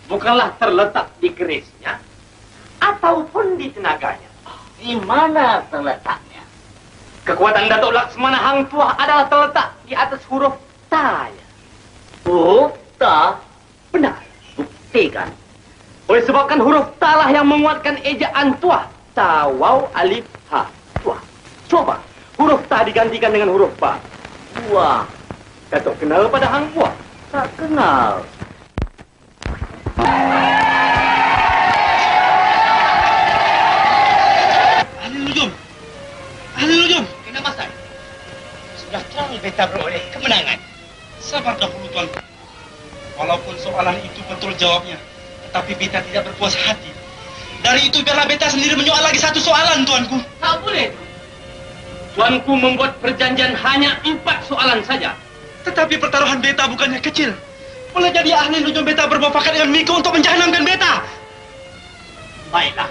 [SPEAKER 13] bukanlah terletak di kerisnya ataupun di tenaganya.
[SPEAKER 4] Di mana terletaknya?
[SPEAKER 13] Kekuatan Datuk Laksmana Hang Tuah adalah terletak di atas huruf Ta.
[SPEAKER 4] Huruf Ta?
[SPEAKER 13] Benar.
[SPEAKER 4] Buktikan.
[SPEAKER 13] Oleh sebabkan huruf Ta lah yang menguatkan ejaan Tuah. Ta, Waw, Alif, Ha. Tuah. Coba huruf Ta digantikan dengan huruf Ba.
[SPEAKER 4] Wah.
[SPEAKER 13] Datuk kenal pada Hang Tuah?
[SPEAKER 4] Tak kenal.
[SPEAKER 8] Ahli Nujum. Ahli Nujum. Kena Mas Said. Sudah terang beta beroleh kemenangan. Sabar dahulu tuanku. Walaupun soalan itu betul jawabnya, tetapi beta tidak berpuas hati. Dari itu biarlah beta sendiri menyoal lagi satu soalan tuanku.
[SPEAKER 13] Tak boleh. Tuanku membuat perjanjian hanya 4 soalan saja.
[SPEAKER 8] Tetapi pertaruhan beta bukannya kecil. Boleh jadi ahli nujum beta bermufakat dengan Miko untuk menjahanamkan beta.
[SPEAKER 13] Baiklah.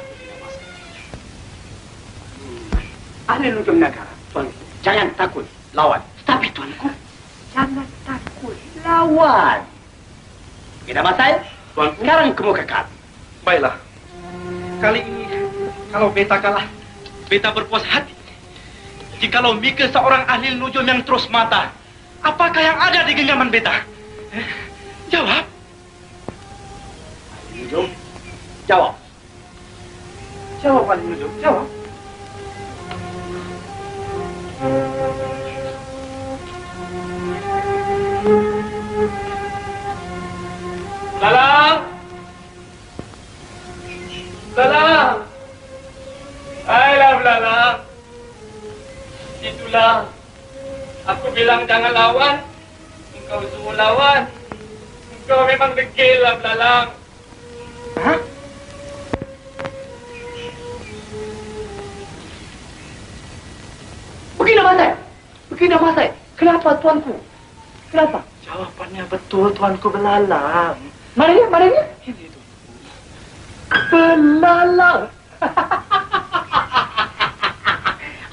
[SPEAKER 13] Ahli nujum negara, tuanku. Jangan takut lawan. Tapi tuanku, jangan takut lawan. Kita Mas tuanku. Sekarang kemukakan.
[SPEAKER 15] Baiklah. Kali ini, kalau beta kalah, beta berpuas hati. Jikalau Mika seorang ahli nujum yang terus mata, apakah yang ada di genggaman beta? Jawab.
[SPEAKER 13] Ahli nujum, jawab.
[SPEAKER 15] Jawab, ahli nujum, jawab.
[SPEAKER 13] Lalang! Lalang! Ayolah, Lalang. Itulah. Aku bilang jangan lawan. Engkau suruh lawan. Engkau memang degil lah, Lalang.
[SPEAKER 15] Hah?
[SPEAKER 13] Begini, Mas Said. Kenapa, tuanku? Kenapa?
[SPEAKER 15] Jawabannya betul, tuanku belalang.
[SPEAKER 13] Mana dia?
[SPEAKER 15] Ini tu.
[SPEAKER 13] Belalang.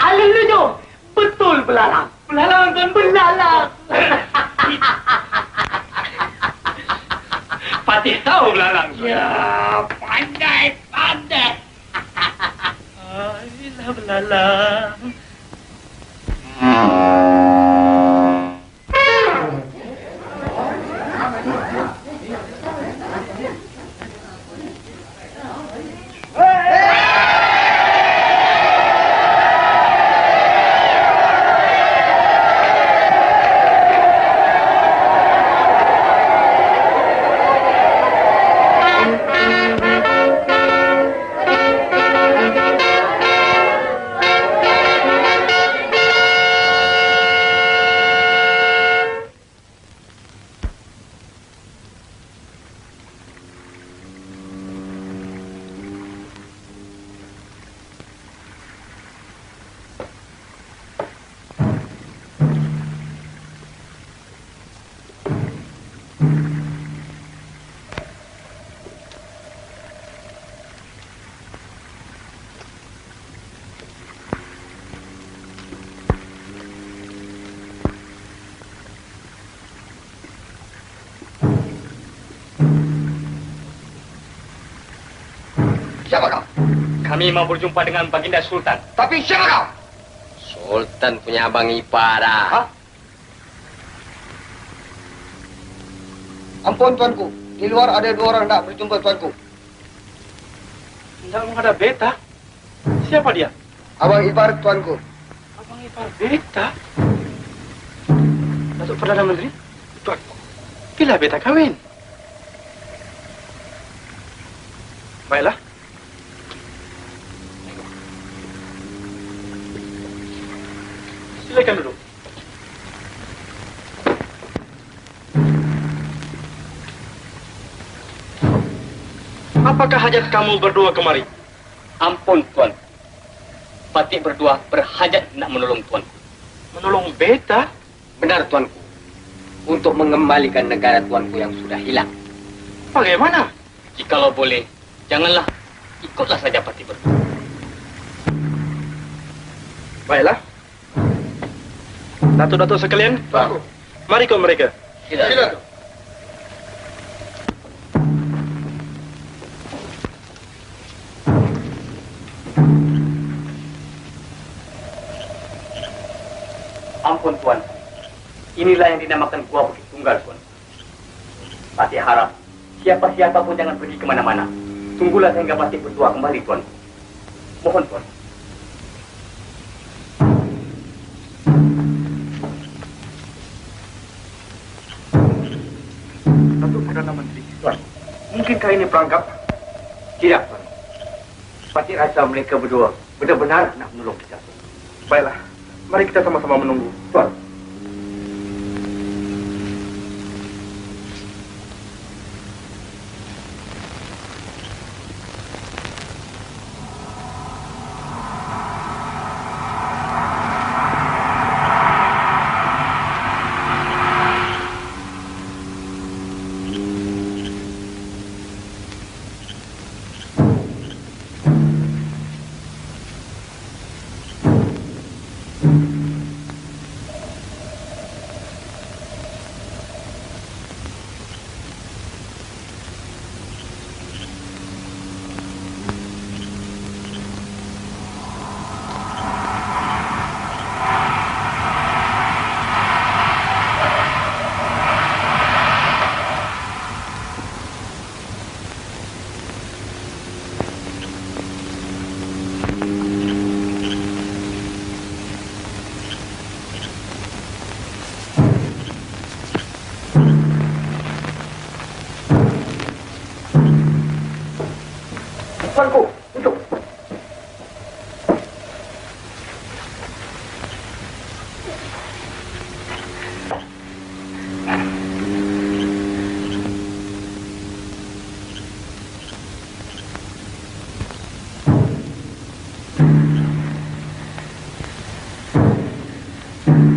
[SPEAKER 13] Ahli nujum. Betul belalang. Belalang kan belalang. Patih tahu belalang. Ya, pandai.
[SPEAKER 15] Ayolah, belalang.
[SPEAKER 11] Siapa kau?
[SPEAKER 7] Kami mau berjumpa dengan Baginda Sultan.
[SPEAKER 11] Tapi siapa kau?
[SPEAKER 1] Sultan punya abang ipar dah.
[SPEAKER 11] Ampun tuanku, di luar ada 2 orang nak berjumpa tuanku.
[SPEAKER 15] Tidak ada beta. Siapa dia?
[SPEAKER 11] Abang ipar tuanku.
[SPEAKER 15] Abang ipar beta? Datuk Perdana Menteri? Tuanku, bila beta kawin? Baiklah. Silakan duduk. Apakah hajat kamu berdua kemari?
[SPEAKER 7] Ampun, Tuan. Patik berdua berhajat nak menolong Tuan.
[SPEAKER 15] Menolong beta?
[SPEAKER 1] Benar, Tuanku. Untuk mengembalikan negara Tuanku yang sudah hilang.
[SPEAKER 15] Bagaimana?
[SPEAKER 7] Jikalau boleh, janganlah. Ikutlah saja Patik berdua.
[SPEAKER 15] Baiklah. Datuk-datuk sekalian, mari kau mereka.
[SPEAKER 11] Silakan.
[SPEAKER 7] Ampun, Tuan. Inilah yang dinamakan Gua Bukit Tunggal, Tuan. Patik harap siapa-siapa pun jangan pergi kemana-mana. Tunggulah sehingga Patik berdua kembali, Tuan. Mohon, Tuan.
[SPEAKER 15] Datuk Perdana Menteri, Tuan. Mungkinkah ini perangkap?
[SPEAKER 7] Tidak, Tuan. Patik rasa mereka berdua benar-benar nak menolong kita.
[SPEAKER 15] Baiklah, mari kita sama-sama menunggu.
[SPEAKER 7] Tuan.
[SPEAKER 11] Tuanku, duduk.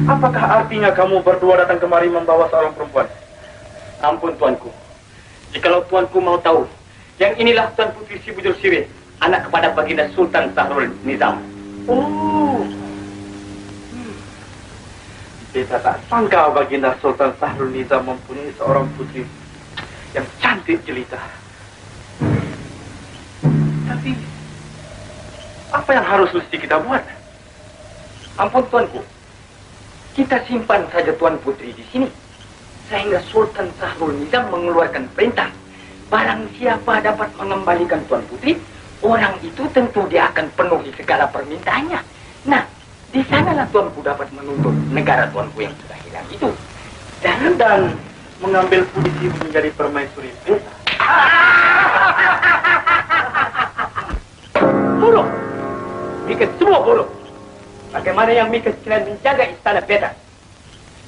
[SPEAKER 15] Apakah artinya kamu berdua datang kemari membawa seorang perempuan?
[SPEAKER 7] Ampun, Tuanku. Jikalau Tuanku mau tahu, yang inilah Tuan Putri Si Bujur Sirih, anak kepada Baginda Sultan Sahrul Nizam.
[SPEAKER 15] Oh. Beta tak sangka Baginda Sultan Sahrul Nizam mempunyai seorang putri yang cantik jelita. Tapi, apa yang harus mesti kita buat?
[SPEAKER 7] Ampun, Tuanku. Kita simpan saja Tuan Putri di sini. Sehingga Sultan Sahrul Nizam mengeluarkan perintah. Barang siapa dapat mengembalikan Tuan Putri, orang itu tentu dia akan penuhi segala permintaannya. Nah, di sanalah Tuanku dapat menuntut negara Tuanku yang sudah hilang itu.
[SPEAKER 15] Dan mengambil posisi menjadi permaisuri beta.
[SPEAKER 7] Bodoh! Mika semua bodoh. Bagaimana yang Mika sekalian menjaga istana beta?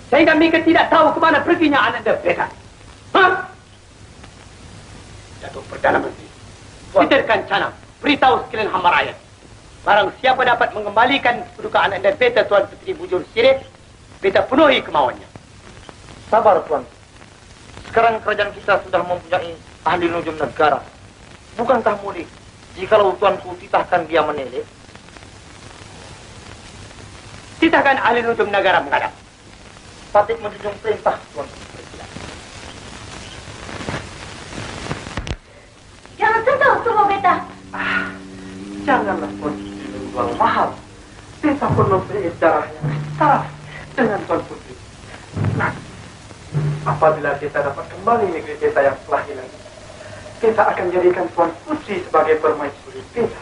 [SPEAKER 7] Sehingga Mika tidak tahu kemana perginya ananda beta. Hah? Datuk Perdana Menteri, Peterkan Canang, beritahu sekalian hamba rakyat. Barang siapa dapat mengembalikan kedudukan ananda beta Tuan Putri Bujur Sirih, beta penuhi kemauannya.
[SPEAKER 11] Sabar, Tuan. Sekarang kerajaan kita sudah mempunyai ahli nujum negara. Bukankah mudah jikalau Tuanku titahkan dia menelek?
[SPEAKER 7] Titahkan ahli nujum negara menghadap.
[SPEAKER 11] Patik menjunjung perintah, Tuan.
[SPEAKER 6] Jangan sentuh tubuh beta.
[SPEAKER 15] janganlah Tuan Putri menjual mahal. Beta pun mempunyai darah yang setara dengan Tuan Putri. Nah, apabila kita dapat kembali negeri kita yang telah hilang, kita akan jadikan Tuan Putri sebagai permaisuri kita.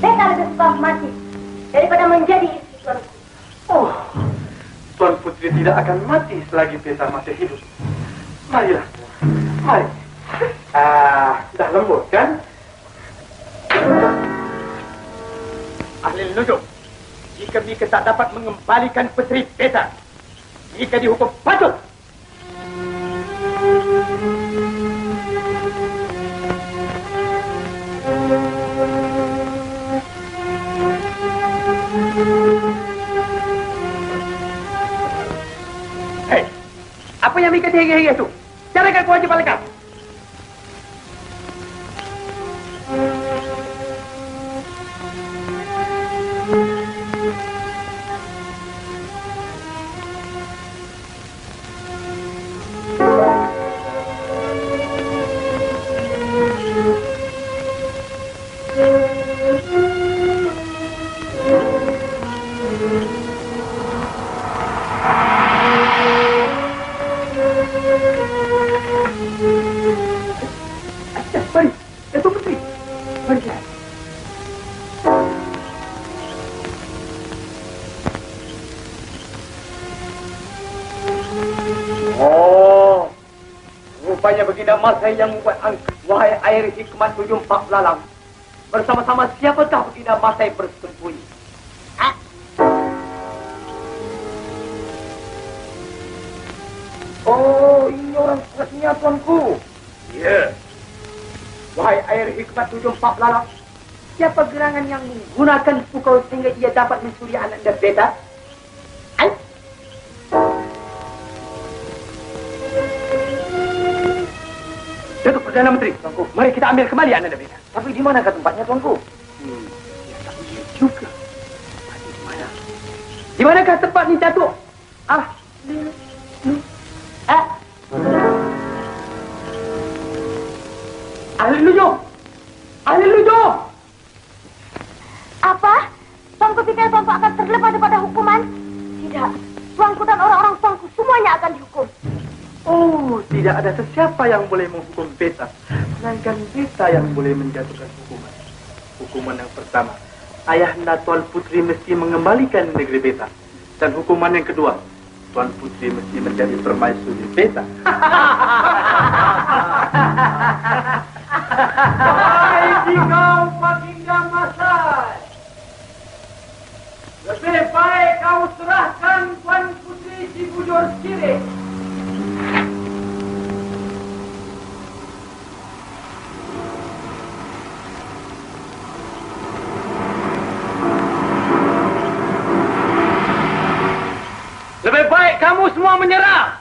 [SPEAKER 6] Beta lebih suka mati daripada menjadi istri tuanku.
[SPEAKER 15] Oh, Tuan Putri tidak akan mati selagi beta masih hidup. Marilah, mari. Dah lembut kan?
[SPEAKER 8] Ahli nujum, jika Mika tak dapat mengembalikan puteri beta, Mika dihukum patut. Hei, apa yang Mika hingga-hingga itu? Carakan kewajiban kau. Rupanya Baginda Masai yang membuat angkat. Wahai air hikmat 74 lalang. Bersama-sama siapakah Baginda Masai bersembunyi? Oh, ini orang suratnya tuanku. Ya. Wahai air hikmat 74 lalang. Siapa gerangan yang menggunakan pukul sehingga ia dapat mencuri Ananda Beta? Datuk Perdana Menteri, tuanku. Mari kita ambil kembali Ananda Beta. Tapi di manakah tempatnya, tuanku? Ya tak boleh juga. Tapi di mana? Di manakah tempat ni, Datuk? Ahli nujum! Ahli nujum!
[SPEAKER 6] Apa? Tuanku pikir tuanku akan terlepas daripada hukuman? Tidak. Tuanku dan orang-orang tuanku semuanya akan dihukum.
[SPEAKER 15] Oh, tidak ada sesiapa yang boleh menghukum beta. Melainkan beta yang boleh menjatuhkan hukuman. Hukuman yang pertama, ayahanda Tuan Putri mesti mengembalikan negeri beta. Dan hukuman yang kedua, Tuan Putri mesti menjadi permaisuri beta.
[SPEAKER 8] Hai kau Baginda Masai. Lebih baik kau serahkan Tuan Putri si Bujur Sirih. Lebih baik kamu semua menyerah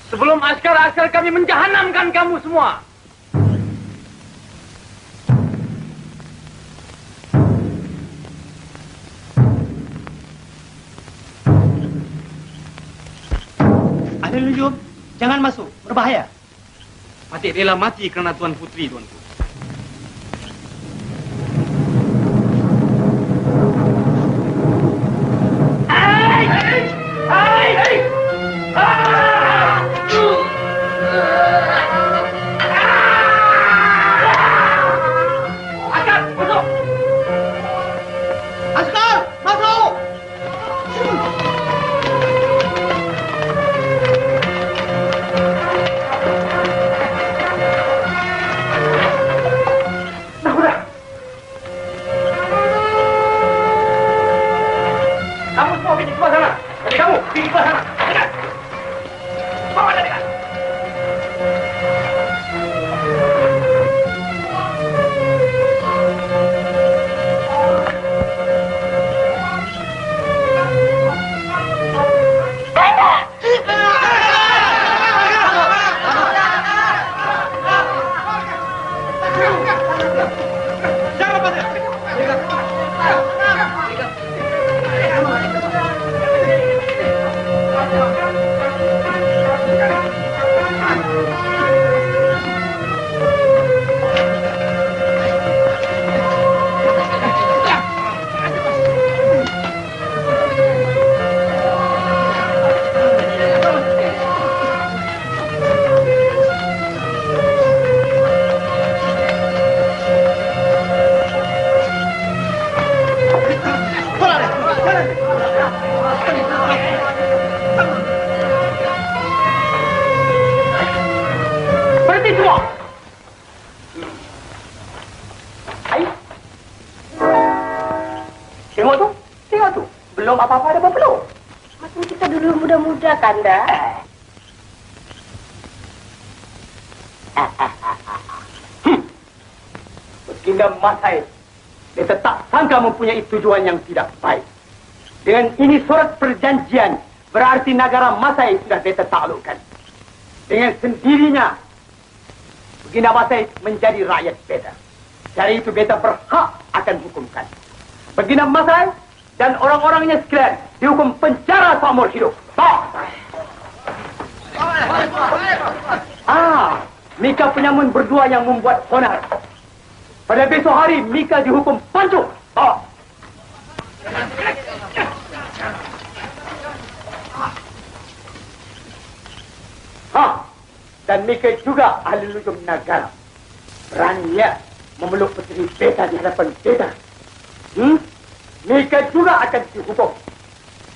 [SPEAKER 8] sebelum askar-askar kami menjahanamkan kamu semua.
[SPEAKER 7] Ahli nujum, jangan masuk, berbahaya. Patik rela mati kerana Tuan Putri, tuanku.
[SPEAKER 8] Berhenti semua! Ayo. Tengok tu. Belum apa-apa ada berpeluh.
[SPEAKER 6] Macam kita dulu muda-muda, Kanda.
[SPEAKER 8] Baginda Masai, dia tak sangka mempunyai tujuan yang tidak baik. Dengan ini surat perjanjian, berarti negara Masai sudah beta taklukkan. Dengan sendirinya, Baginda Masai menjadi rakyat beta. Dari itu beta berhak akan hukumkan. Baginda Masai dan orang-orangnya sekalian dihukum penjara seumur hidup. Mika penyamun berdua yang membuat onar. Pada besok hari, Mika dihukum pancung. Dan Mika juga ahli lujum negara. Beraninya memeluk puteri beta di hadapan beta. Mika juga akan dihukum.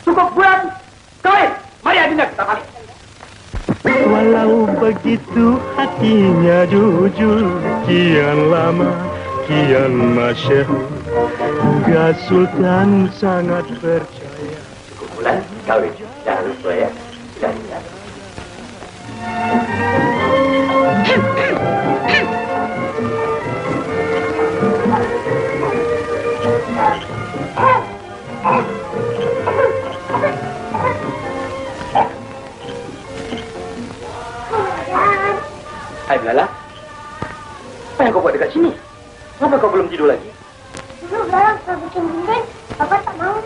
[SPEAKER 8] Cukup bulan, kawin. Mari adinda kita balik.
[SPEAKER 16] Walau begitu hatinya jujur, kian lama, kian masyhur, Gak Sultan sangat percaya.
[SPEAKER 8] Cukup bulan, kawin. Jangan lupa ya. Sudah ingat.
[SPEAKER 13] Hai Belala, apa yang kau buat dekat sini? Kenapa kau belum tidur lagi?
[SPEAKER 5] Dulu Belalang sudah bikin bimbing, Bapak tak mau.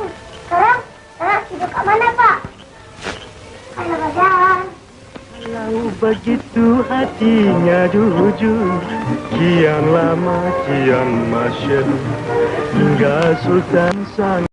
[SPEAKER 5] Sekarang tidur kat mana, Pak? Kalau Badan.
[SPEAKER 16] Walau begitu hatinya jujur, kian lama, kian masyhur, hingga Sultan sang